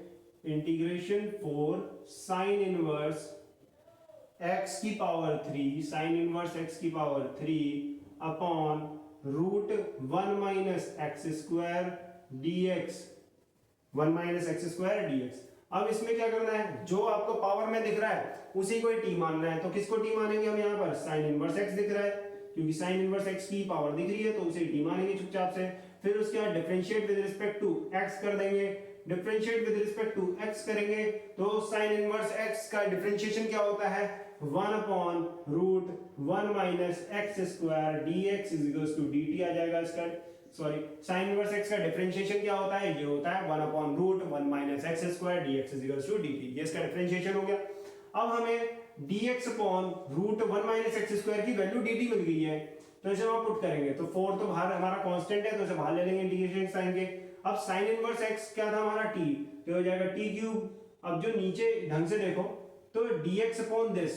integration for sine inverse x की पावर 3, साइन इनवर्स x की power 3 upon root 1 minus x square dx, 1 minus x square dx। अब इसमें क्या करना है, जो आपको पावर में दिख रहा है उसी को t मानना है। तो किसको t मानेंगे हम, यहाँ पर साइन इनवर्स x दिख रहा है, क्योंकि साइन इनवर्स x की पावर दिख रही है तो उसे t मानेंगे चुपचाप से। फिर उसके बाद differentiate with respect to x कर देंगे, differentiate with respect to x करेंगे तो साइन इनवर्स x का डिफरेंशिएशन क्या होता है, 1 upon root 1 minus x square dx is equals to dt आ जाएगा। इसका सॉरी, साइन इनवर्स x का डिफरेंशिएशन क्या होता है, ये होता है 1 upon root 1 minus x square dx is equals to dt। ये इसका डिफरेंशिएशन हो गया। अब हमें dx upon root 1 minus x square की वैल्यू dt मिल गई है, तो इसे हम पुट करेंगे तो 4 तो बाहर हमारा कांस्टेंट है तो इसे बाहर ले लेंगे इंटीग्रेशन साइन के। अब साइन इनवर्स x क्या था हमारा t, तो हो जाएगा t क्यूब। अब जो नीचे ढंग से देखो तो dx अपॉन दिस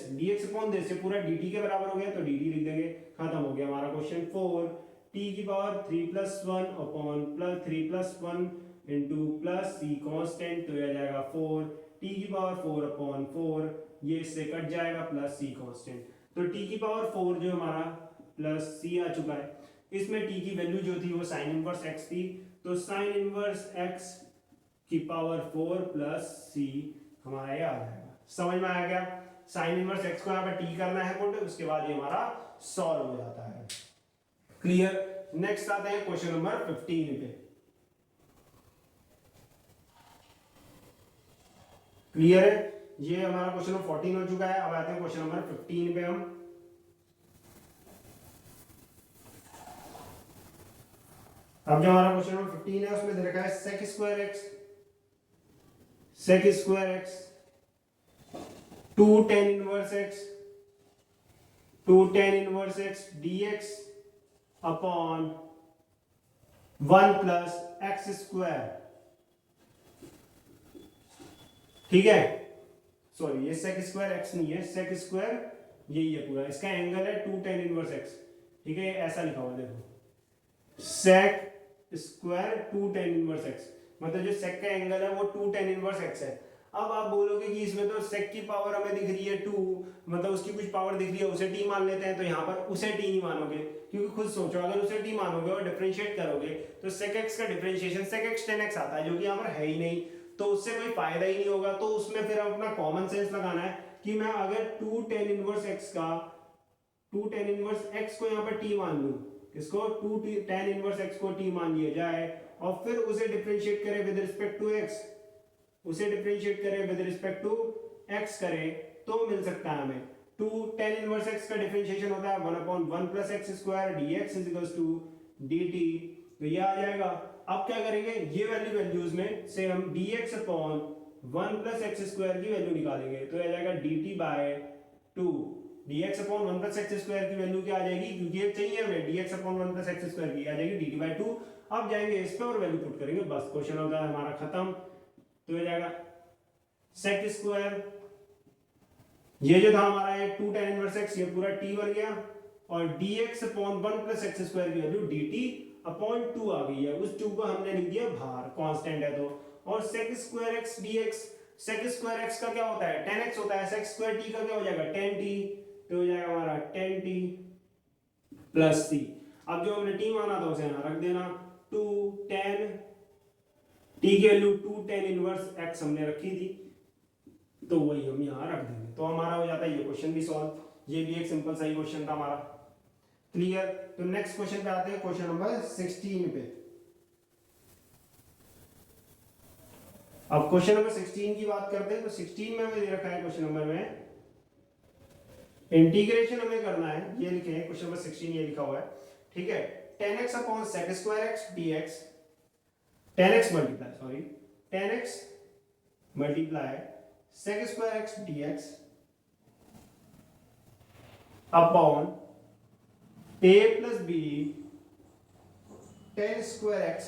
से पूरा dt के बराबर हो गया तो dt लिख देंगे, खत्म हो गया हमारा क्वेश्चन। 4 t की power 3 plus 1 upon plus 3 plus 1 into plus c constant, तो यह आ जाएगा 4 t की पावर 4 अपॉन 4, ये इससे कट जाएगा प्लस c कांस्टेंट। तो t की पावर 4 जो हमारा प्लस c आ चुका है, इसमें t की वैल्यू जो थी वो साइन इनवर्स x थी, तो साइन इनवर्स x की पावर 4 प्लस c हमारा ये आ जाएगा। समझ में आ गया, साइन इनवर्स x को यहाँ पे t करना है पुट, उसके बाद ये हमारा सॉल्व हो जाता है। क्लियर। नेक्स्ट आते हैं क्वेश्चन नंबर 15 पे। क्लियर है, ये हमारा क्वेश्चन नंबर 14 हो चुका है। अब आते हैं क्वेश्चन नंबर 15 पे हम। अब जो हमारा क्वेश्चन नंबर 15 है उसमें दे रखा है sec square x 2 tan inverse x dx upon 1 plus x square. ठीक है, सॉरी ये sec स्क्वायर x नहीं है, sec स्क्वायर यही है पूरा, इसका एंगल है 2 tan इनवर्स x। ठीक है, ऐसा लिखा हुआ देखो, sec square 2 tan inverse x, मतलब जो sec का एंगल है वो 2 tan इनवर्स x है। अब आप बोलोगे कि इसमें तो sec की पावर हमें दिख रही है 2, मतलब उसकी कुछ पावर दिख रही है, उसे t मान लेते हैं। तो यहाँ पर उसे t नहीं मानोगे, क्योंकि खुद सोचो अगर उसे t मानोगे और डिफरेंशिएट करोगे तो sec x का differentiation sec x tan x आता है, जो कि यहाँ पर है ही नहीं, तो उससे कोई फायदा ही नहीं होगा। तो उसमें फिर अपना कॉमन सेंस लगाना है कि मैं अगर 2 tan इनवर्स x को यहाँ पर t मान लूं, इसको 2 tan इनवर्स x को t मान लिया जाए और फिर उसे डिफरेंशिएट करें विद रिस्पेक्ट टू x, उसे डिफरेंशिएट करें विद रिस्पेक्ट टू x करें, तो मिल सकता है हमें 2 tan इनवर्स x का डिफरेंशिएशन होता है 1 upon 1 plus x square dx is equals to dt, तो ये आ जाएगा। अब क्या करेंगे, ये वैल्यूज में से हम dx upon 1 plus x square की वैल्यू निकालेंगे, तो आ जाएगा dt by 2। dx upon 1 plus x square की वैल्यू क्या आ जाएगी, क्योंकि ये चाहिए हमें, dx upon 1 plus x square की आ जाएगी dt बाय 2। अब जाएंगे इस पे और वैल्यू पुट करेंगे, बस क्वेश्चन होता है हमारा खत्म। तो हो जाएगा sec स्क्वायर, ये जो था हमारा ये 2 tan इनवर्स x, ये पूरा t बन गया और dx upon 1 plus x square की वैल्यू dt अपॉन 2 आ गई है। उस 2 को हमने लिख दिया बाहर, कांस्टेंट है तो। और sec square x dx, sec square x का क्या होता है 10x होता है, sec स्क्वायर t का क्या हो जाएगा 10t, तो हो जाएगा हमारा 10t प्लस c। अब जो हमने t माना था उसे यहाँ रख देना, 2 10 t की वैल्यू 2 10 इनवर्स x हमने रखी थी, तो वही हम यहाँ रख देंगे। तो हमारा हो जाता है ये क्वेश्चन भी सॉल्व। ये भी एक सिंपल सा ही क्वेश्चन था हमारा। क्लियर। तो नेक्स्ट क्वेश्चन पे आते हैं, क्वेश्चन नंबर 16 पे। अब क्वेश्चन नंबर 16 की बात करते हैं। तो 16 में हमें दे रखा है क्वेश्चन नंबर में इंटीग्रेशन हमें करना है, ये लिखे हैं क्वेश्चन नंबर 16, ये लिखा हुआ है, ठीक है। 10x upon sec square x dx, 10x multiply sec square x dx upon a plus b tan square x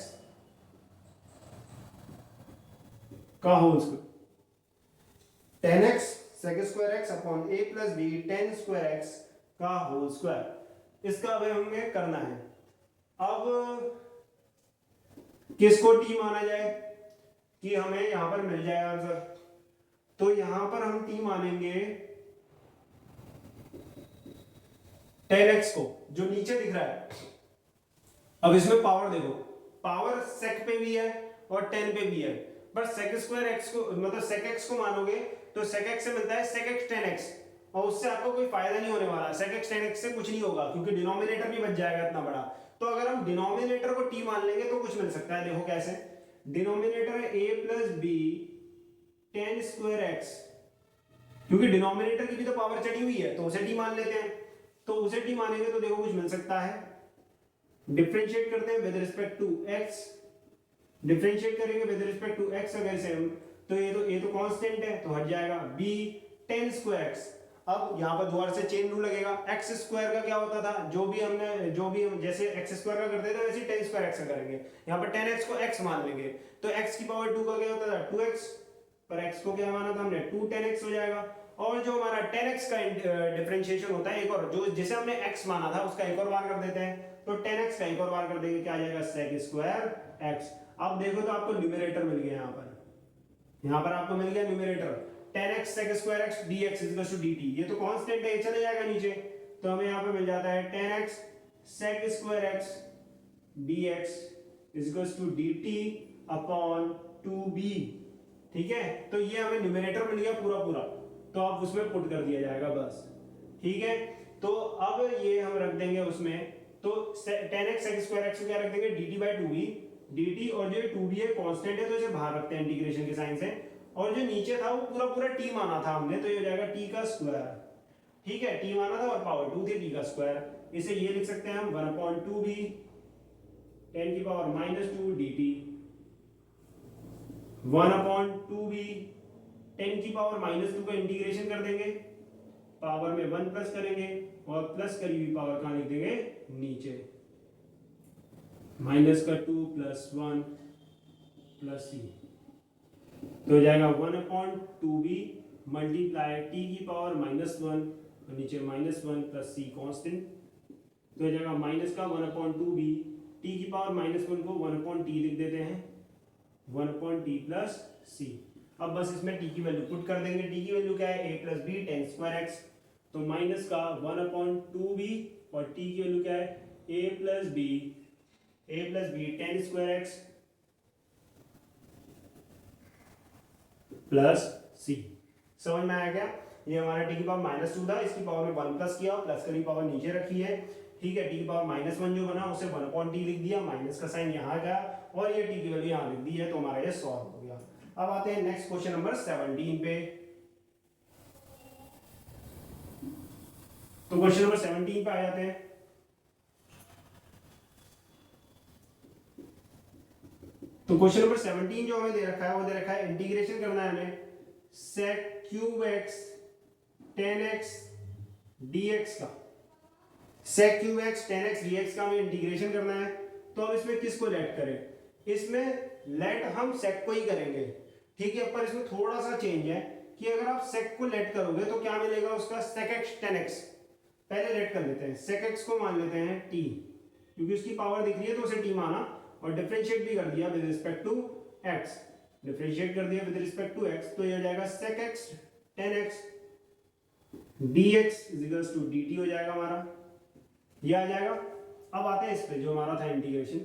का whole square. 10x sec square x upon a plus b tan square x का whole square, इसका अब हमें करना है। अब किसको t माना जाए कि हमें यहां पर मिल जाए आंसर, तो यहां पर हम t मानेंगे 10x को, जो नीचे दिख रहा है। अब इसमें पावर देखो, पावर sec पे भी है और 10 पे भी है, पर sec स्क्वायर x को मतलब sec x को मानोगे तो sec x से मिलता है sec x 10x, और उससे आपको कोई फायदा नहीं होने वाला। sec x 10x से कुछ नहीं होगा क्योंकि डिनोमिनेटर भी बच जाएगा इतना बड़ा। तो अगर हम डिनोमिनेटर को t मान लेंगे तो कुछ मिल सकता है। देखो कैसे, डिनोमिनेटर है a plus b tan square x, क्योंकि डिनोमिनेटर की भी तो पावर चढ़ी हुई है तो उसे t मान लेते हैं। तो उसे t मानेंगे तो देखो कुछ मिल सकता है। डिफरेंशिएट करते हैं with respect to x, differentiate करेंगे विद रिस्पेक्ट टू x अगर इसे हम, तो ये तो कांस्टेंट है तो हट जाएगा b tan स्क्वायर x। अब यहाँ पर दोबारा से चेन रूल लगेगा। x स्क्वायर का क्या होता था, जो भी हम जैसे x स्क्वायर का करते थे वैसे tan स्क्वायर x का करेंगे। यहाँ पर 10x को x मान लेंगे तो x की पावर 2 का क्या होता था 2x, पर x को क्या माना था हमने 2 10x हो जाएगा। और जो हमारा 10x का डिफरेंशिएशन होता है एक और, जो जिसे हमने x माना था उसका एक और बार कर देते हैं, तो 10x का एक और बार कर देंगे, क्या आ जाएगा sec स्क्वायर x। अब देखो तो आपको न्यूमरेटर मिल गया, यहाँ पर आपको मिल गया numerator 10x sec square x dx equals to dt। ये तो कांस्टेंट है, चले जाएगा नीचे, तो हमें यहाँ पे मिल जाता है 10x sec square x dx equals to dt upon 2b, ठीक है। तो ये हमें न्यूमरेटर मिल गया पूरा पूरा, तो अब उसमें पुट कर दिया जाएगा बस, ठीक है। तो अब ये हम रख देंगे उसमें, तो 10x sec स्क्वायर x को क्या रख देंगे dt बाई 2b dt, और जो 2b है कांस्टेंट है तो इसे बाहर रखते हैं इंटीग्रेशन के साइन से, और जो नीचे था वो पूरा पूरा t माना था हमने, तो ये हो जाएगा t का स्क्वायर, ठीक है। t माना था और पावर 2 थी, t का स्क्वायर। इसे ये लिख सकते हैं हम 1/2b 10 की पावर -2 dt 1/2b 10 की पावर -2 का इंटीग्रेशन कर देंगे, पावर में 1 प्लस करेंगे और प्लस करी हुई पावर कहाँ लिख देंगे नीचे, माइनस का 2 प्लस 1 प्लस c, तो हो जाएगा 1/2b मल्टीप्लाई t की पावर -1 और नीचे -1 प्लस c कांस्टेंट, तो हो जाएगा माइनस का 1/2b t की पावर -1 को 1/t लिख देते हैं 1/t प्लस c। अब बस इसमें t की वैल्यू पुट कर देंगे। t की वैल्यू क्या है a plus b tan square x, तो माइनस का 1/2b और t की वैल्यू क्या है a plus b tan square x plus c। समझ में आया क्या? ये हमारा t की पावर -2 था, इसकी पावर में 1 प्लस किया और प्लस की पावर नीचे रखी है, ठीक है। t की पावर -1 जो बना उसे 1/t लिख दिया, माइनस का साइन यहाँ गया और ये t की वैल्यू यहाँ लिख दी है, तो हमारा ये सॉल्व हो गया। अब आते हैं नेक्स्ट क्वेश्चन नंबर 17 पे। तो क्वेश्चन नंबर 17 पे आ जाते हैं। तो क्वेश्चन नंबर 17 जो हमें दे रखा है वो दे रखा है इंटीग्रेशन करना है हमें sec cube x tan x dx का, sec cube x tan x dx का हमें इंटीग्रेशन करना है। तो अब इसमें किसको लेट करें, इसमें लेट हम sec को ही करेंगे, ठीक है। पर इसमें थोड़ा सा चेंज है कि अगर आप sec को लेट करोगे तो क्या मिलेगा उसका sec x tan x, पहले लेट कर लेते हैं, sec x को मान लेते हैं t, क्योंकि उसकी पावर दिख रही है तो उसे t माना, और डिफरेंशिएट भी कर दिया with respect to x, differentiate कर दिया विद रिस्पेक्ट टू x, तो ये हो जाएगा sec x tan x dx equals to dt हो जाएगा हमारा, ये आ जाएगा। अब आते हैं इस पे जो हमारा था इंटीग्रेशन,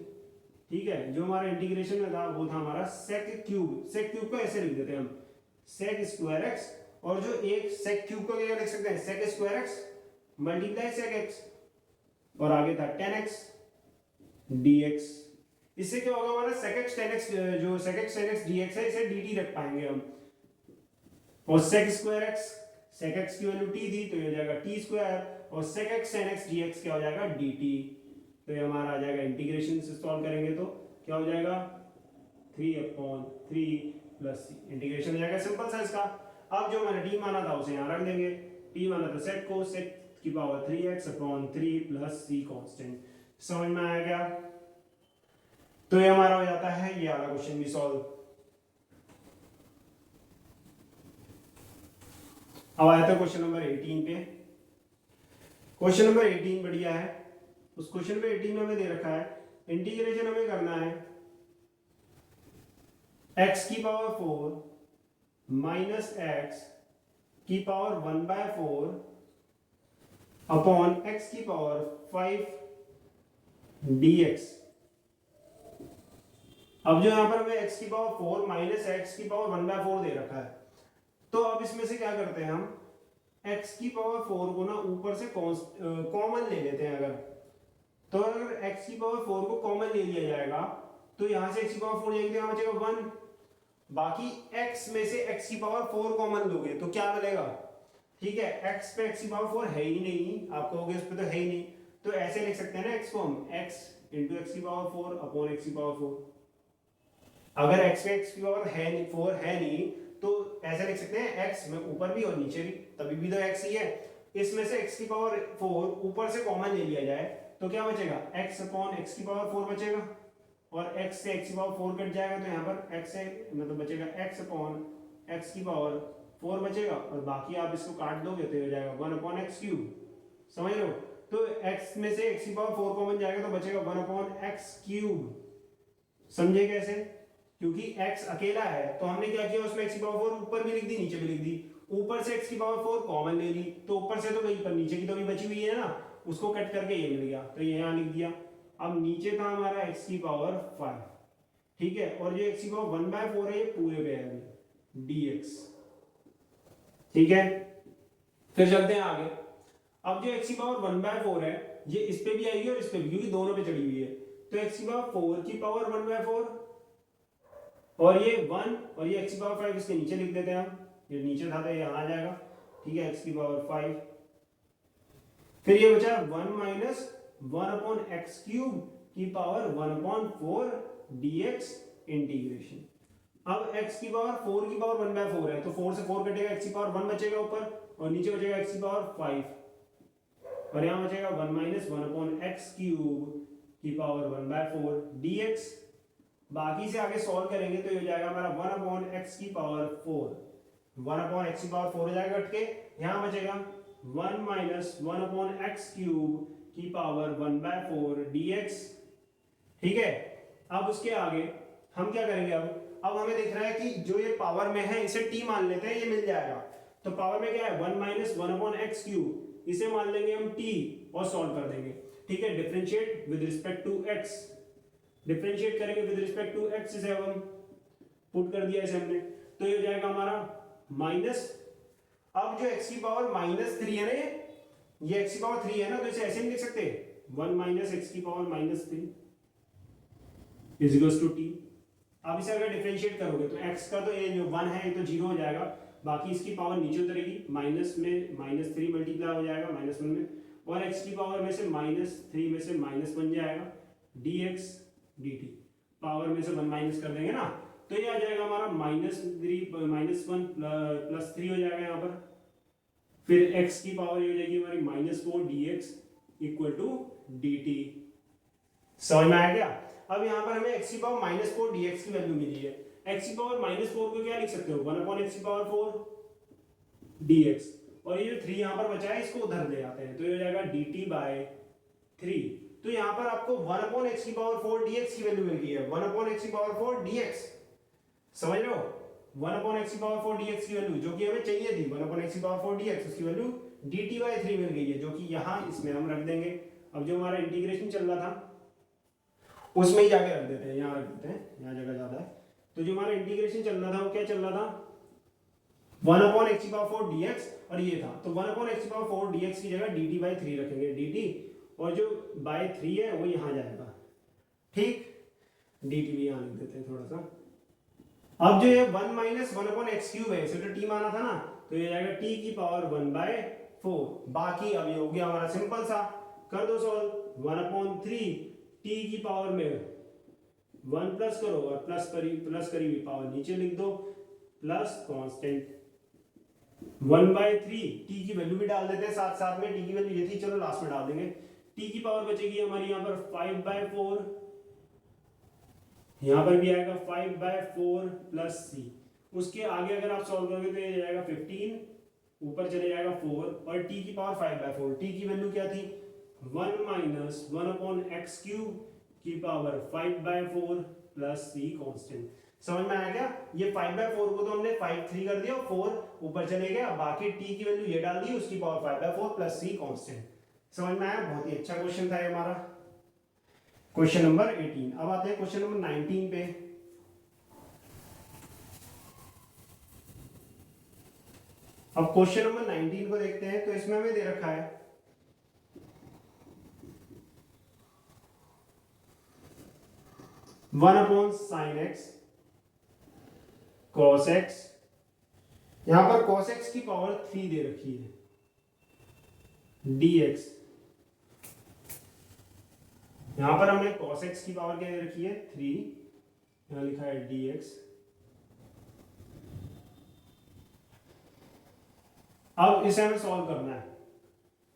ठीक है, जो हमारा इंटीग्रेशन में था वो था हमारा sec क्यूब को ऐसे लिख देते हैं हम sec स्क्वायर x, और जो एक sec क्यूब को क्या लिख सकते हैं, sec square x multiply sec x, और आगे था tan x dx। इससे क्या होगा हमारा sec x tan x, जो sec x tan x dx है इसे dt रख पाएंगे हम, और sec square x, sec x की वैल्यू t थी तो ये हो जाएगा t स्क्वायर, और sec x tan x dx क्या हो जाएगा dt, तो ये हमारा आ जाएगा, इंटीग्रेशन से सॉल्व करेंगे तो क्या हो जाएगा 3/3 प्लस c, इंटीग्रेशन हो जाएगा सिंपल सा इसका। अब जो मैंने t माना था उसे यहाँ रख देंगे, t माना था sec को, sec की power 3x/3 plus c constant, समझ में आया क्या? तो ये हमारा हो जाता है ये वाला क्वेश्चन भी सॉल्व। अब आया था क्वेश्चन नंबर 18 पे। क्वेश्चन नंबर 18 बढ़िया है। उस क्वेश्चन पे 18 में हमें दे रखा है इंटीग्रेशन हमें करना है x की पावर 4 माइनस x की पावर 1/4 अपॉन x की पावर 5 dx। अब जो यहां पर हमें x की पावर 4 माइनस x की पावर 1/4 दे रखा है, तो अब इसमें से क्या करते हैं हम, x की पावर 4 को ना ऊपर से कॉमन ले लेते हैं। अगर तो अगर x की पावर 4 को कॉमन ले लिया जाएगा तो यहां से x की पावर 4 जाएगी, यहां बचेगा 1, बाकी x में से x की पावर 4 कॉमन लोगे तो क्या मिलेगा, ठीक है, x पे x की पावर 4 है ही नहीं, आप कहोगे इस पे तो है ही नहीं, तो ऐसे लिख सकते हैं ना x को हम, x इंटू x की पावर 4 अपॉन x की पावर 4। अगर x पे x की पावर है नहीं, 4 है नहीं, तो ऐसे लिख सकते हैं x में ऊपर भी और नीचे भी, तभी भी तो x ही है। इसमें से x की पावर 4 ऊपर से कॉमन ले लिया जाए तो क्या बचेगा, x अपॉन x की पावर 4 बचेगा, और x से x की पावर 4 कट जाएगा तो यहाँ पर x से मतलब बचेगा x अपॉन x की पावर 4 बचेगा, और बाकी आप इसको काट दोगे तो हो जाएगा 1 अपॉन x क्यूब, समझ लो। तो x में से x की पावर 4 कॉमन जाएगा तो बचेगा 1 अपॉन x क्यूब, समझे कैसे, क्योंकि x अकेला है तो हमने क्या किया, उसमें x की पावर 4 ऊपर भी लिख दी नीचे भी लिख दी, ऊपर से x की पावर 4 कॉमन ले ली तो ऊपर से तो गई पर नीचे की तो भी बची हुई है ना, उसको कट करके ये मिल गया तो ये यहाँ लिख दिया। अब नीचे था हमारा x की पावर 5, ठीक है, और जो x की पावर 1/4 है ये पूरे पे है dx, ठीक है। फिर चलते हैं आगे। अब जो x की पावर 1/4 है ये इस पे भी आएगी और इस पे भी, क्योंकि दोनों पे चढ़ी हुई है, तो x की पावर 4 की पावर 1/4 और ये 1 और ये x की पावर 5 इसके नीचे लिख देते हैं हम, ये नीचे था तो ये यहाँ आ जाएगा, ठीक है, x की पावर 5, फिर ये बचा 1 माइनस 1 अपॉन एक्स क्यूब की पावर 1/4 dx इंटीग्रेशन। अब x की पावर 4 की पावर 1/4 है तो 4 से 4 कटेगा, x की पावर 1 बचेगा ऊपर और नीचे बचेगा x की पावर 5, और यहाँ बचेगा 1 माइनस 1 अपॉन एक्स क्यूब की पावर 1/4 dx। बाकी से आगे सॉल्व करेंगे तो ये हो जाएगा हमारा 1 अपॉन एक्स की पावर 4, 1 अपॉन एक्स की पावर 4 हो जाएगा कट के, यहाँ बचेगा 1 माइनस 1 अपॉन एक्स क्यूब की पावर 1/4 dx, ठीक है। अब उसके आगे हम क्या करेंगे, अब हमें दिख रहा है कि जो ये पावर में है इसे t मान लेते हैं, ये मिल जाएगा, तो पावर में क्या है 1 माइनस 1 अपॉन एक्स क्यूब, इसे मान लेंगे हम t और सॉल्व कर देंगे, ठीक है। Differentiate with respect to x, differentiate करेंगे विद रिस्पेक्ट टू x, इसे हम पुट कर दिया इसे हमने, तो ये हो जाएगा हमारा माइनस, अब जो x की पावर -3 है ना, ये x की पावर 3 है ना, तो इसे ऐसे नहीं लिख सकते 1 माइनस x की power -3 is equals to t। अब इसे अगर डिफरेंशिएट करोगे तो x का तो ये जो 1 है ये तो 0 हो जाएगा, बाकी इसकी पावर नीचे उतरेगी, माइनस में -3 मल्टीप्लाई हो जाएगा -1 में, और x की पावर में से -3 में से माइनस बन जाएगा dx dt, पावर में से 1 माइनस कर देंगे ना तो ये आ जाएगा हमारा -1 प्लस 3 हो जाएगा यहाँ पर, फिर x की पावर ये हो जाएगी हमारी -4 dx इक्वल टू dt, समझ में आया क्या। अब यहाँ पर हमें x की पावर -4 dx की वैल्यू मिली है, x की पावर -4 को क्या लिख सकते हो 1 अपॉन x की पावर 4 dx, और ये जो 3 यहाँ पर बचा है इसको उधर ले आते हैं, तो ये हो जाएगा dt बाय 3। तो यहाँ पर आपको 1/x की पावर 4 dx की वैल्यू मिल गई है, 1/x की पावर 4 dx, समझ रहे हो, 1/x की पावर 4 dx की वैल्यू जो कि हमें चाहिए थी, 1/x की पावर 4 dx, उसकी वैल्यू dt बाय 3 मिल गई है, जो कि यहाँ इसमें हम रख देंगे। अब जो हमारा इंटीग्रेशन चल रहा था उसमें ही जाके रख देते हैं, यहाँ रख देते हैं, यहाँ जगह ज्यादा है। तो जो हमारा इंटीग्रेशन चल रहा था वो क्या चल रहा था, 1/x की पावर 4 dx, और ये था, तो 1/x की पावर 4 dx की जगह dt बाय 3 रखेंगे, dt, और जो बाय 3 है वो यहाँ जाएगा, ठीक, dt भी यहाँ लिख देते हैं थोड़ा सा। अब जो ये 1 माइनस 1/x क्यूब है, इसे तो t माना था ना, तो ये जाएगा t की पावर 1/4। बाकी अब ये हो गया हमारा सिंपल सा, कर दो सॉल्व, 1/3 t की पावर में 1 प्लस करो और प्लस करी हुई पावर नीचे लिख दो, प्लस कांस्टेंट 1/3, t की वैल्यू भी डाल देते हैं साथ साथ में, t की वैल्यू ये थी, चलो लास्ट में डाल देंगे, t की पावर बचेगी हमारी यहाँ पर 5/4, यहाँ पर भी आएगा 5/4 प्लस c, उसके आगे अगर आप सॉल्व करोगे तो ये जाएगा 15, ऊपर चले जाएगा 4, और t की पावर 5/4, t की वैल्यू क्या थी, 1 माइनस 1/x क्यूब की पावर 5/4 प्लस c कांस्टेंट। समझ में आया क्या, ये 5/4 को तो हमने 5/3 कर दिया, 4 ऊपर चले गया, बाकी t की वैल्यू ये डाल दी, उसकी पावर 5/4 प्लस c कांस्टेंट। समझ में आया, बहुत ही अच्छा क्वेश्चन था ये हमारा, क्वेश्चन नंबर 18। अब आते हैं क्वेश्चन नंबर 19 पे। अब क्वेश्चन नंबर 19 को देखते हैं, तो इसमें हमें दे रखा है 1/sin x cos x, यहां पर cos x की पावर 3 दे रखी है, dx, यहां पर हमने cos x की पावर क्या दे रखी है 3, यहां लिखा है dx। अब इसे हमें सॉल्व करना है,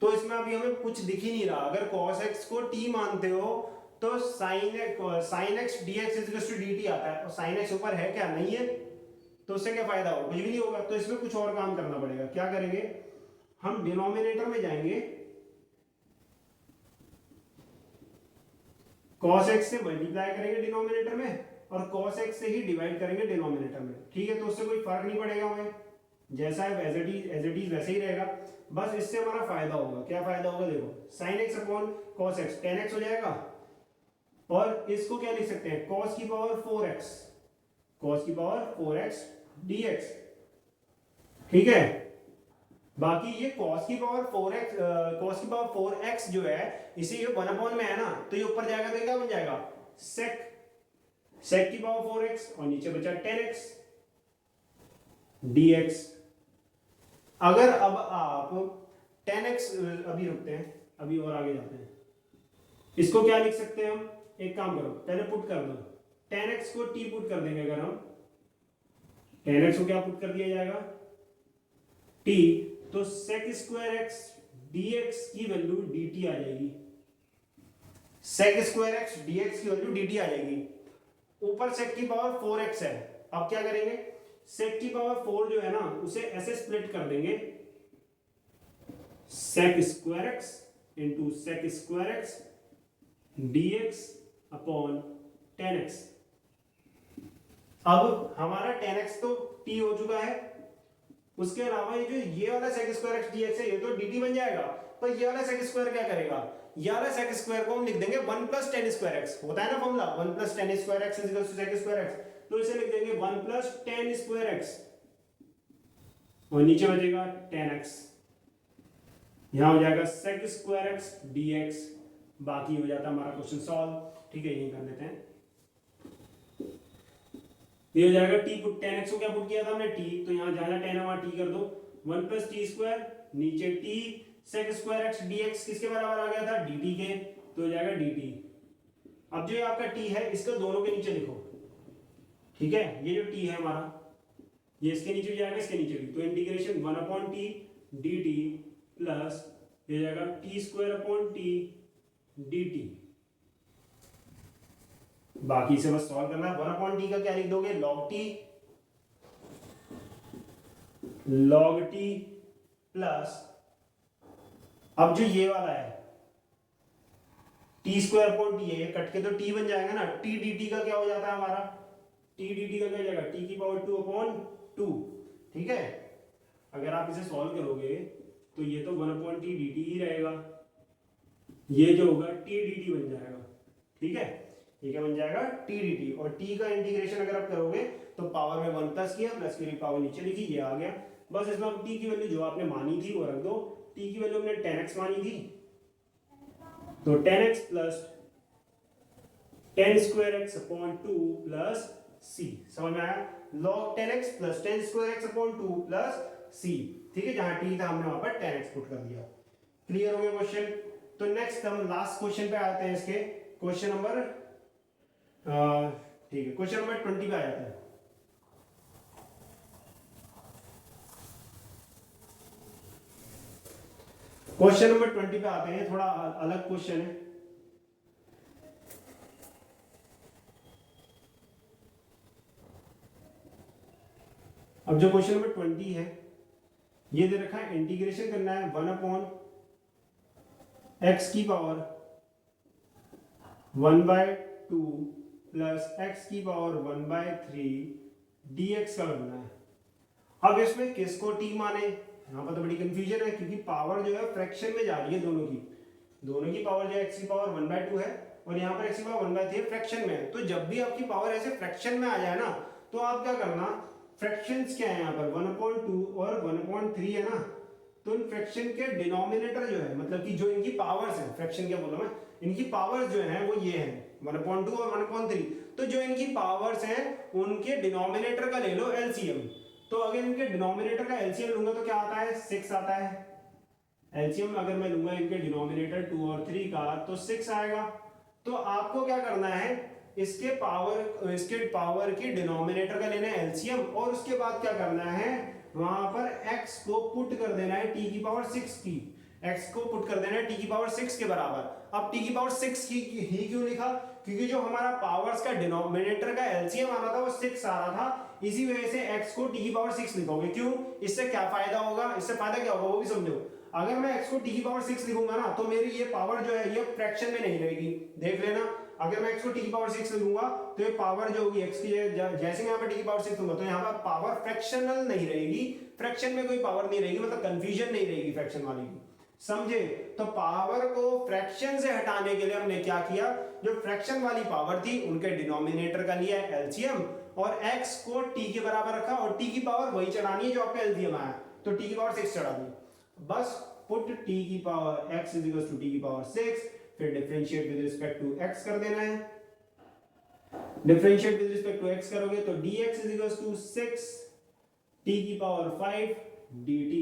तो इसमें अभी हमें कुछ दिख ही नहीं रहा, अगर cos x को t मानते हो तो sin x dx dt आता है, और sin x ऊपर है क्या, नहीं है, तो उससे क्या फायदा होगा, कुछ भी नहीं होगा। तो इसमें कुछ और काम करना पड़ेगा, क्या करेंगे, हम डिनोमिनेटर में जाएंगे, cos x से मल्टीप्लाई करेंगे डिनोमिनेटर में, और cos x से ही डिवाइड करेंगे डिनोमिनेटर में, ठीक है, तो उससे कोई फर्क नहीं पड़ेगा हमें, जैसा है एज इट इज वैसे ही रहेगा, बस इससे हमारा फायदा होगा, क्या फायदा होगा, देखो sin x upon cos x tan x हो जाएगा, और इसको क्या लिख सकते हैं, cos की पावर 4x, cos की पावर 4x dx, ठीक है। बाकी ये cos की पावर 4x, cos की पावर 4x जो है, इसे ये 1/, में है ना, तो ये ऊपर जाएगा तो क्या बन जाएगा sec की पावर 4x, और नीचे बचा 10x dx। अगर अब आप 10x, अभी रुकते हैं, अभी और आगे जाते हैं, इसको क्या लिख सकते हैं हम, एक काम करो पहले पुट कर दो, 10x को t पुट कर देंगे, अगर हम 10x को क्या पुट कर दिया जाएगा t, तो sec स्क्वायर x dx की वैल्यू dt आ जाएगी, sec स्क्वायर x dx की वैल्यू dt आ जाएगी, ऊपर sec की पावर 4x है। अब क्या करेंगे, sec की पावर 4 जो है ना, उसे ऐसे स्प्लिट कर देंगे, sec square x into sec square x dx upon 10x। अब हमारा 10x तो t हो चुका है, उसके अलावा ये वाला sec स्क्वायर x dx है, ये तो dt बन जाएगा, पर ये वाला sec स्क्वायर क्या करेगा, ये वाला sec स्क्वायर को हम लिख देंगे 1 प्लस tan स्क्वायर x, होता है ना formula 1 plus tan square x equal to sec square x, तो इसे लिख देंगे 1 प्लस tan स्क्वायर x, और नीचे बचेगा 10x, यहां हो जाएगा sec स्क्वायर x dx, बाकी हो जाता हमारा क्वेश्चन सॉल्व, ठीक है, यही कर लेते हैं, ये हो जाएगा t पुट 10x को क्या पुट किया था हमने t, तो यहां जाना 10 वहां t कर दो, 1 प्लस टी स्क्वायर, नीचे t sec square x dx किसके बराबर आ गया था, dt के, तो हो जाएगा dt। अब जो ये आपका t है, इसको दोनों के नीचे लिखो, ठीक है, ये जो t है हमारा, ये इसके नीचे भी जाएगा, इसके नीचे भी, तो इंटीग्रेशन 1/t dt प्लस ये जाएगा t square upon t dt, बाकी से बस सॉल्व करना है। 1/t का क्या लिख दोगे, log t प्लस अब जो ये वाला है टी स्क्वायर अपॉन टी है, ये कट के तो टी बन जाएगा ना, टी डी टी का क्या हो जाता है हमारा, टी डी टी का क्या हो जाएगा, टी की पावर 2 अपॉन 2। ठीक है, अगर आप इसे सॉल्व करोगे तो ये तो 1 अपॉन टी डी टी ही रहेगा, ये जो होगा टी डी टी बन जाएगा। ठीक है, ये क्या बन जाएगा, टी डी टी, और टी का इंटीग्रेशन अगर आप करोगे तो पावर में 1 प्लस किया, प्लस की पावर नीचे लिखी, ये आ गया। बस इसमें अब टी की वैल्यू जो आपने मानी थी वो रख दो। टी की वैल्यू हमने 10x मानी थी, तो 10x plus 10 square x upon 2 plus C, समझ में आया, log 10x plus 10 square x upon 2 plus C. ठीक है, जहां टी था हमने वहां पर 10x पुट कर दिया। क्लियर हो गया क्वेश्चन। तो नेक्स्ट हम लास्ट क्वेश्चन पे आते हैं, इसके क्वेश्चन नंबर ठीक है, क्वेश्चन नंबर 20 पे आ जाते हैं। क्वेश्चन नंबर 20 पे आते हैं, थोड़ा अलग क्वेश्चन है। अब जो क्वेश्चन नंबर 20 है, ये दे रखा है इंटीग्रेशन करना है 1 अपॉन एक्स की पावर 1/2 प्लस एक्स की पावर 1/3 dx का करना है। अब इसमें किसको टी माने, यहाँ पर तो बड़ी कंफ्यूजन है, क्योंकि पावर जो है फ्रैक्शन में जा रही है, दोनों की पावर जो है एक्स की पावर 1/2 है और यहाँ पर एक्स की पावर 1/3 है, फ्रैक्शन में है। तो जब भी आपकी पावर ऐसे फ्रैक्शन में आ जाए ना, तो आप क्या करना, फ्रैक्शंस क्या है यहाँ पर 1/2 और 1/3 है ना, तो इन फ्रैक्शन के डिनोमिनेटर जो है, मतलब कि जो इनकी पावर्स है, फ्रैक्शन क्या बोला मैं, इनकी पावर्स जो है वो ये है 1/2 और 1/3। तो जो इनकी पावर्स हैं उनके डिनोमिनेटर का ले लो एलसीएम। तो अगर इनके डिनोमिनेटर का एलसीएम लूंगा तो क्या आता है, 6 आता है। एलसीएम अगर मैं लूंगा इनके डिनोमिनेटर 2 और 3 का तो 6 आएगा। तो आपको क्या करना है, इसके पावर की डिनोमिनेटर का लेना है एलसीएम, और उसके बाद क्या करना है, वहां पर x को पुट कर देना है t की पावर 6 की, x को पुट कर देना है t की पावर 6 के बराबर। अब t की पावर 6 की ही क्यों लिखा, क्योंकि जो हमारा पावर्स का डिनोमिनेटर का एलसीएम आ रहा था वो 6 आ रहा था, इसी वजह से x को t की पावर 6 लिखोगे। क्यों, इससे क्या फायदा होगा, इससे फायदा क्या होगा वो भी समझो। अगर मैं x को t की पावर 6 लिखूंगा ना, तो मेरी ये पावर जो है ये फ्रैक्शन में नहीं रहेगी, देख लेना। अगर मैं x को t की पावर 6 लिखूंगा तो ये पावर जो होगी x की जैसे मैं यहाँ पर t की पावर 6 लूंगा तो यहाँ पर पावर फ्रैक्शनल नहीं रहेगी, फ्रैक्शन में कोई पावर नहीं रहेगी, मतलब कंफ्यूजन नहीं रहेगी फ्रैक्शन वाली की, समझे। तो पावर को फ्रैक्शन से हटाने के लिए हमने क्या किया, जो फ्रैक्शन वाली पावर थी उनके डिनोमिनेटर का लिया एलसीएम और x को t के बराबर रखा, और t की पावर वही चढ़ानी है जो आपका एलसीएम आया, तो t की पावर 6 चढ़ा दी। बस पुट t की power x is equal to t की पावर 6, फिर differentiate with respect to x कर देना है। Differentiate with respect to x करोगे तो dx is equal to 6 t की पावर 5 dt।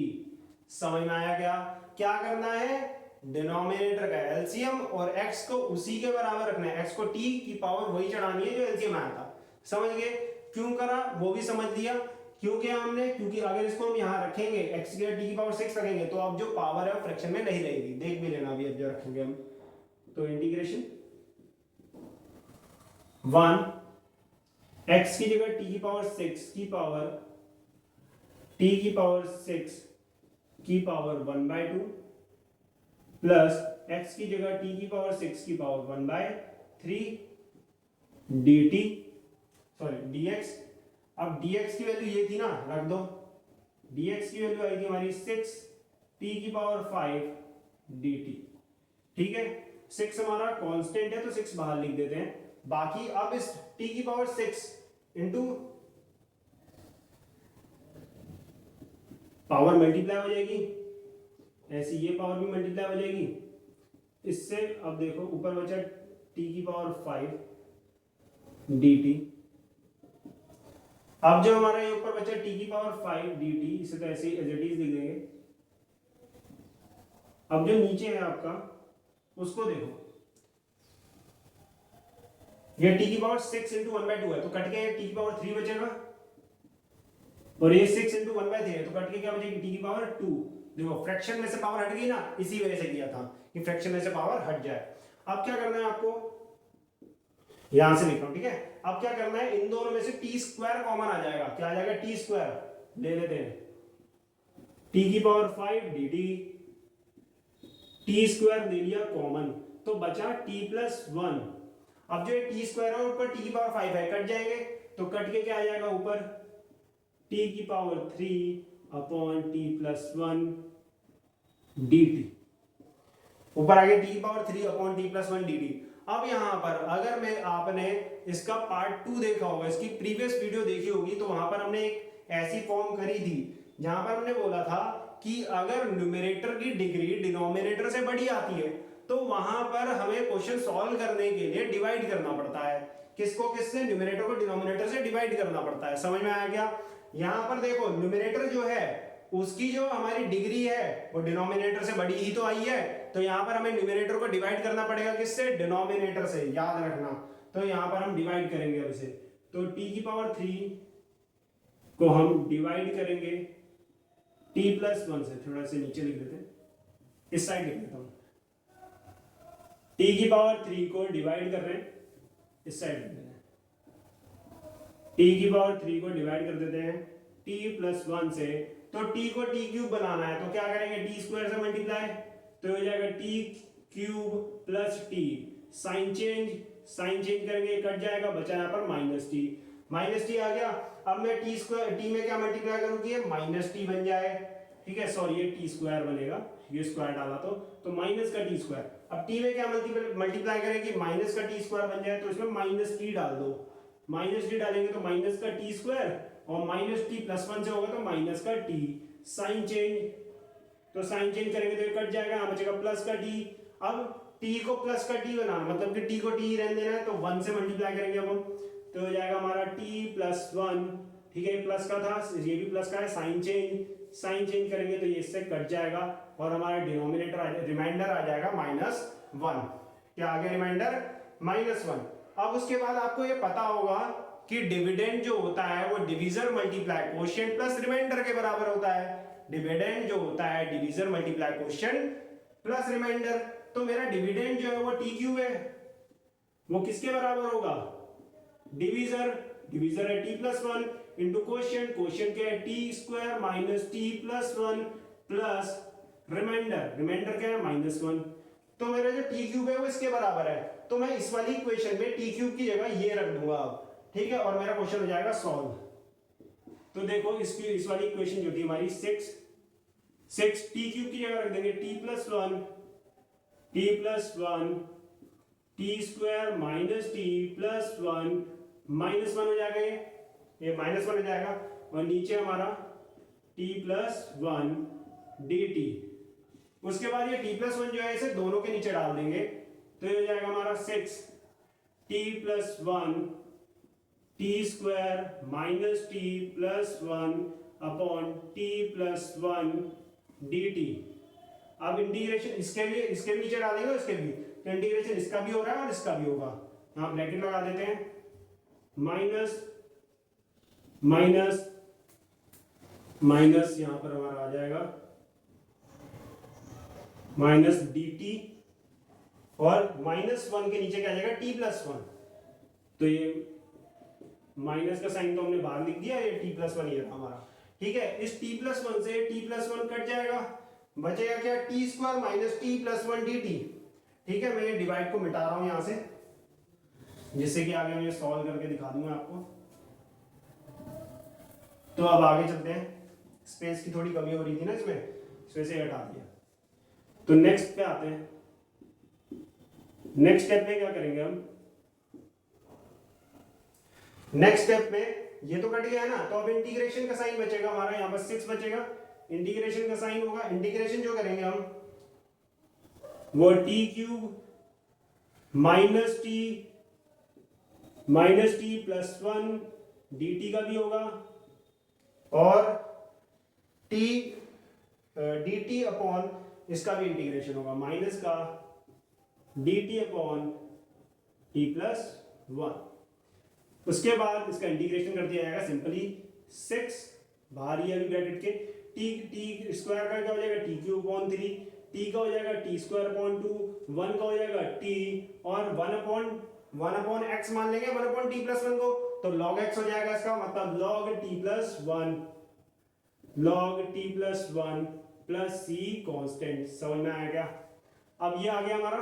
समझ में आया क्या, क्या करना है, डिनोमिनेटर का एलसीएम और x को उसी के बराबर रखना है, x को t की पावर वही चढ़ानी है जो एलसीएम आया था, समझ गए। क्यों करा वो भी समझ लिया, क्यों किया हमने, क्योंकि अगर इसको हम यहाँ रखेंगे x की t की पावर 6 रखेंगे तो अब जो पावर है फ्रैक्शन में नहीं रहेगी, देख भी लेना अभी अब जो रखेंगे हम। तो इंटीग्रेशन 1 x की जगह t की पावर 6 की पावर t की पावर 6 की पावर 1/2 प्लस x की जगह t की पावर 6 की पावर 1/3 dt, सॉरी dx। अब dx की वैल्यू ये थी ना, रख दो, dx की वैल्यू आई थी हमारी 6 t की पावर 5 dt। ठीक है, 6 हमारा कांस्टेंट है तो 6 बाहर लिख देते हैं। बाकी अब इस t की पावर 6 इंटू पावर मल्टीप्लाई हो जाएगी, ऐसी ये पावर भी मल्टीप्लाई हो जाएगी इससे। अब देखो ऊपर बचा t की पावर 5 dt। अब जो हमारा ये ऊपर बचा t की पावर 5 dt, इसे तो ऐसे ही एज इट इज लिख देंगे। अब जो नीचे है आपका उसको देखो, ये t की पावर 6 इंटू 1/2 है तो कट के t की पावर 3 बचेगा, और ये 6 इंटू 1/3 है तो कट के क्या बचेगी t की पावर 2। देखो फ्रैक्शन में से पावर हट गई ना, इसी वजह से किया था कि फ्रैक्शन में से पावर हट जाए। अब क्या करना है आपको, यहां से लिख रहा हूं, ठीक है। अब क्या करना है, इन दोनों में से टी स्क्वायर कॉमन आ जाएगा, क्या आ जाएगा, टी स्क्वायर ले लेते हैं। टी की power 5 D T, T square ले लिया कॉमन तो बचा टी प्लस वन। अब जो टी स्क्वायर है ऊपर टी की पावर 5 है, कट जाएंगे तो कट के क्या आ जाएगा ऊपर टी की power 3 upon T plus one D T, ऊपर आगे टी की power 3 upon T plus one D T. अब यहां पर अगर मैं आपने इसका पार्ट 2 देखा होगा, इसकी प्रीवियस वीडियो देखी होगी, तो वहां पर हमने एक ऐसी फॉर्म करी थी जहां पर हमने बोला था कि अगर न्यूमरेटर की डिग्री डिनोमिनेटर से बड़ी आती है तो वहां पर हमें क्वेश्चन सॉल्व करने के लिए डिवाइड करना पड़ता है। किसको किससे? न्यूमरेटर को डिनोमिनेटर से डिवाइड करना पड़ता है। समझ में आया क्या? यहां पर देखो न्यूमरेटर जो है उसकी जो हमारी डिग्री है वो डिनोमिनेटर से बड़ी ही तो आई है, तो यहां पर हमें न्यूमरेटर को डिवाइड करना पड़ेगा किससे? डिनोमिनेटर से, याद रखना। तो यहां पर हम डिवाइड करेंगे अब इसे, तो टी की पावर 3 को हम डिवाइड करेंगे टी प्लस वन से, थोड़ा से नीचे लिख देते हैं, इस साइड लिख देता हूं, टी की पावर 3 को डिवाइड कर रहे हैं, इस साइड लिख देते हैं, टी की पावर 3 को डिवाइड कर देते हैं टी प्लस वन से। तो टी को टी क्यूब बनाना है तो क्या करेंगे? टी स्क्वायर से मल्टीप्लाई, तो हो जाएगा t cube plus t, sign change करेंगे कट जाएगा, बचा यहाँ पर माइनस टी आ गया। अब मैं टी स्क्वायर टी में क्या मल्टीप्लाई करूँ कि ये माइनस टी बन जाए, ठीक है, सॉरी ये टी स्क्वायर बनेगा, ये स्क्वायर डाला तो माइनस का टी स्क्वायर। अब टी में क्या मल्टीप्लाई करें कि माइनस का टी स्क्वायर बन जाए, तो इसमें माइनस टी डाल दो, माइनस टी डालेंगे तो माइनस का टी स्क्वायर, और माइनस टी प्लस वन से होगा तो माइनस का टी, साइन चेंज, तो साइन चेंज करेंगे तो ये कट जाएगा, यहाँ बचेगा प्लस का टी। अब टी को प्लस का टी बनाना मतलब कि टी को टी रहने देना है, तो वन से मल्टीप्लाई करेंगे अब हम, तो हो जाएगा हमारा टी प्लस वन, ठीक है, प्लस का था ये भी प्लस का है, साइन चेंज करेंगे तो ये इससे कट जाएगा और हमारा डिनोमिनेटर रिमाइंडर आ जाएगा -1। क्या आ गया रिमाइंडर? -1। अब उसके बाद आपको ये पता होगा कि डिविडेंड जो होता है वो divisor multiply quotient plus remainder के बराबर होता है। डिविडेंड जो होता है divisor multiply quotient plus remainder, तो मेरा डिविडेंड जो है वो टी क्यूब है, वो किसके बराबर होगा? डिवीजर है t plus one into quotient क्या है? T square minus t plus one plus remainder क्या है? -1। तो मेरा जो टी क्यूब है वो इसके बराबर है, तो मैं इस वाली इक्वेशन में टी क्यूब की जगह ये रख दूंगा अब, ठीक है, और मेरा क्वेश्चन हो जाएगा सॉल्व। तो देखो इस वाली इक्वेशन जो थी हमारी 6 टी क्यूब की जगह रख देंगे T plus one T square minus t plus one, -1 हो जाएगा, ये -1 हो जाएगा, और नीचे हमारा T plus one D T. उसके बाद ये टी प्लस वन जो है इसे दोनों के नीचे डाल देंगे, तो ये हो जाएगा हमारा 6 T plus one T square minus t plus one upon T plus one D T. अब इंटीग्रेशन इसके भी नीचे डालेंगे और इसके भी, तो इंटीग्रेशन इसका भी हो रहा है और इसका भी होगा, यहाँ ब्रैकेट लगा देते हैं, माइनस यहां पर हमारा आ जाएगा माइनस डी टी, और -1 के नीचे क्या आ जाएगा? T plus one. तो ये माइनस का साइन तो हमने बाहर लिख दिया, ये टी प्लस वन ये रहा हमारा, ठीक है। इस टी प्लस वन से टी प्लस वन कट जाएगा, बचेगा क्या? T square minus t plus one D T, ठीक है। मैं ये डिवाइड को मिटा रहा हूं यहां से, जिससे कि आगे मैं सॉल्व करके दिखा दूंगा आपको। तो अब आगे चलते हैं, स्पेस की थोड़ी कमी हो रही थी ना इसमें, इस वजह से हटा दिया। तो नेक्स्ट पे आते हैं, नेक्स्ट स्टेप में क्या करेंगे हम? नेक्स्ट स्टेप में ये तो कट गया है ना, तो अब इंटीग्रेशन का साइन बचेगा हमारा, यहाँ पर 6 बचेगा, इंटीग्रेशन का साइन होगा, इंटीग्रेशन जो करेंगे हम वो T cube minus t plus one D T का भी होगा, और टी डी टी अपॉन इसका भी इंटीग्रेशन होगा, माइनस का D T upon T plus one. उसके बाद इसका इंटीग्रेशन कर दिया जाएगा सिंपली 6 बाहर ही अभी ब्रैकेट के, टी स्क्वायर का क्या हो जाएगा? टी क्यूब अपॉन 3, टी का हो जाएगा टी स्क्वायर अपॉन 2, 1 का हो जाएगा टी, और 1 अपॉन एक्स मान लेंगे, 1 अपॉन टी प्लस वन को, तो log x हो जाएगा इसका, मतलब log t plus one, log t plus one plus C constant. समझ में आया क्या? अब ये आ गया हमारा।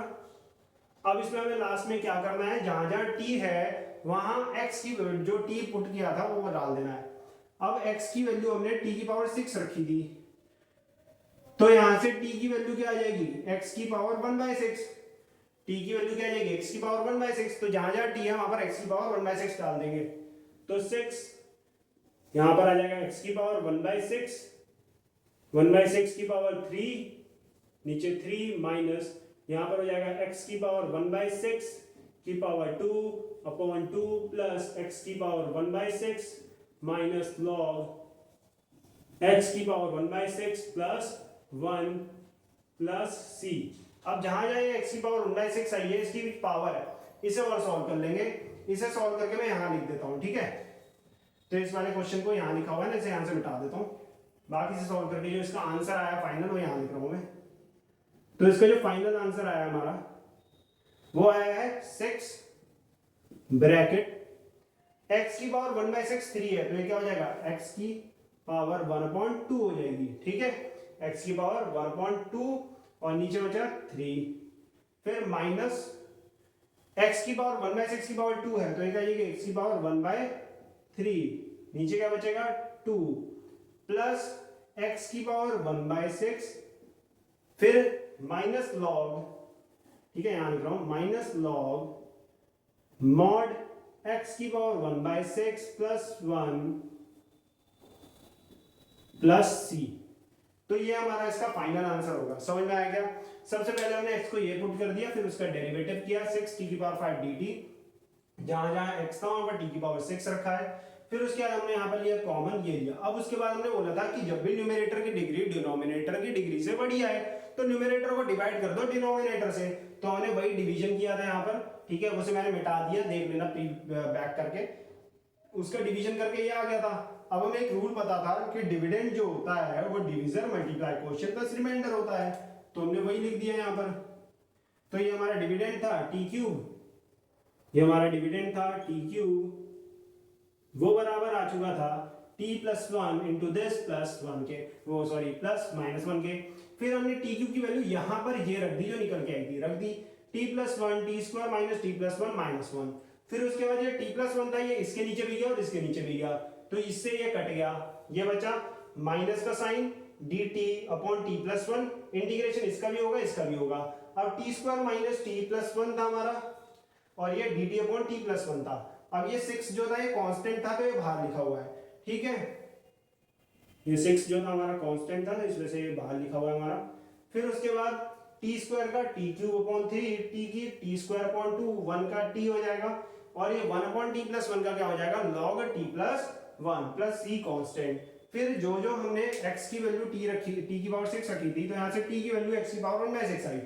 अब इसमें हमें लास्ट में क्या करना है, जहां जहां t है वहां x की जो t पुट किया था वो डाल देना है। अब x की वैल्यू हमने t की पावर 6 रखी थी, तो यहां से t की वैल्यू क्या आ जाएगी, x की पावर 1/6। t की वैल्यू क्या आ जाएगी, x की पावर 1/6। तो जहां जहां t है वहां पर x की पावर 1/6 डाल देंगे, तो 6 यहां पर आ जाएगा x की पावर 1/6, 1/6 की पावर 3, नीचे 3 माइनस यहां पर हो जाएगा x की पावर 1/6 की पावर 2 अपॉन 2 प्लस x की पावर 1/6 माइनस log x की पावर 1/6 प्लस 1 प्लस c। अब जहां जहां ये x की पावर 1/6 आई है इसकी पावर है, इसे और सॉल्व कर लेंगे। इसे सॉल्व करके मैं यहां लिख देता हूं, ठीक है। तो इस वाले क्वेश्चन को यहां लिखा हुआ है ना, इसे यहां से मिटा देता हूं। बाकी से सॉल्व करके जो इसका आंसर आया फाइनल वो यहां लिख रहा हूं मैं। तो इसका जो फाइनल आंसर आया हमारा वो आया है 6 ब्रैकेट x की पावर 1/6 3 है, तो ये क्या हो जाएगा, x की पावर 1/2 हो जाएगी, ठीक है। x की पावर 1/2 और नीचे बचा 3, फिर माइनस x की पावर 1/6 की पावर 2 है, तो ये क्या जाएगी x की पावर 1/3, नीचे क्या बचेगा 2 प्लस x की पावर 1/6, फिर माइनस लॉग, ठीक है यहां लिख रहा हूं, माइनस लॉग मॉड x की पावर 1/6 प्लस 1 प्लस c। तो ये हमारा इसका फाइनल आंसर होगा। समझ में आया क्या? सबसे पहले हमने x को ये पुट कर दिया, फिर उसका डेरिवेटिव किया 6 t की पावर 5 dt, जहां जहां x था वहां पर t की पावर 6 रखा है। फिर उसके बाद हमने यहाँ पर लिया कॉमन, ये लिया। अब उसके बाद हमने बोला था कि जब भी न्यूमरेटर की डिग्री डिनोमिनेटर की डिग्री से बड़ी आए तो न्यूमरेटर को डिवाइड कर दो डिनोमिनेटर से। तो हमने वही डिवीजन किया था यहाँ पर, ठीक है। उसे मैंने मिटा दिया, देख लेना बैक करके, उसका डिवीजन करके ये आ गया था। अब हमें एक रूल पता था कि डिविडेंड जो होता है वो division multiply quotient plus remainder होता है, तो हमने वही लिख दिया यहाँ पर। तो ये हमारा डिविडेंड था टी क्यूब, ये हमारा डिविडेंड था टी क्यूब, वो बराबर आ चुका था t plus 1 into this plus 1 के, वो सॉरी प्लस माइनस 1 के। फिर हमने टी क्यूब की वैल्यू यहाँ पर ये रख दी जो निकल के आई थी, रख दी t plus 1 T square minus t plus 1 minus 1। फिर उसके बाद ये t प्लस 1 था, ये इसके नीचे भी गया और इसके नीचे भी गया, तो इससे ये कट गया, ये बचा माइनस का sign dt upon t plus 1, integration इसका भी होगा इसका भी होगा। अब t square minus t plus 1 था हमारा, और ये dt अपॉन t प्लस 1 था। अब ये 6 जो था ये कांस्टेंट था, तो ये बाहर लिखा हुआ है, ठीक है। ये 6 जो था हमारा कांस्टेंट था, तो इस वजह से ये बाहर लिखा हुआ है हमारा। फिर उसके बाद टी स्क्वायर का टी क्यूब अपॉन 3, टी की टी स्क्वायर अपॉन 2, 1 का टी हो जाएगा, और ये 1 अपॉन टी प्लस 1 का क्या हो जाएगा, लॉग टी प्लस 1 प्लस सी कांस्टेंट। फिर जो जो हमने x की वैल्यू t रखी, t की पावर 6 रखी थी, तो यहाँ से t की वैल्यू x की पावर 1/6 आई,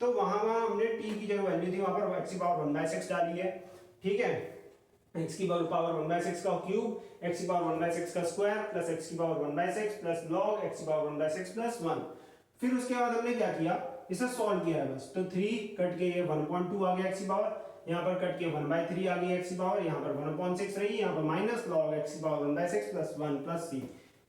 तो वहां हमने t की जो वैल्यू थी वहां पर x की पावर 1/6 डाली है, ठीक है। x की पावर 1/6 का क्यूब, x की पावर 1/6 का स्क्वायर प्लस x की पावर 1/6 प्लस log x की पावर 1/6 प्लस 1। फिर उसके बाद हमने क्या किया, इसे सॉल्व किया है बस। तो 3 कट के ये 1.2 आ गया x की पावर, यहाँ पर कट के 1/3 आ गई x की पावर, यहाँ पर 1/6 रही, यहाँ पर माइनस log x की पावर 1/6 प्लस 1 प्लस c।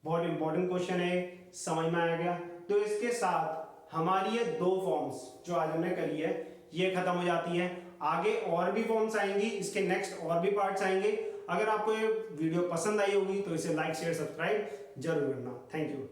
बहुत इंपॉर्टेंट क्वेश्चन है, समझ में आ गया। तो इसके साथ हमारी ये दो फॉर्म्स जो आज हमने करी है ये खत्म हो जाती है। आगे और भी फॉर्म्स आएंगी, इसके नेक्स्ट और भी पार्ट्स आएंगे। अगर आपको ये वीडियो पसंद आई होगी तो इसे लाइक शेयर सब्सक्राइब जरूर करना। Thank you.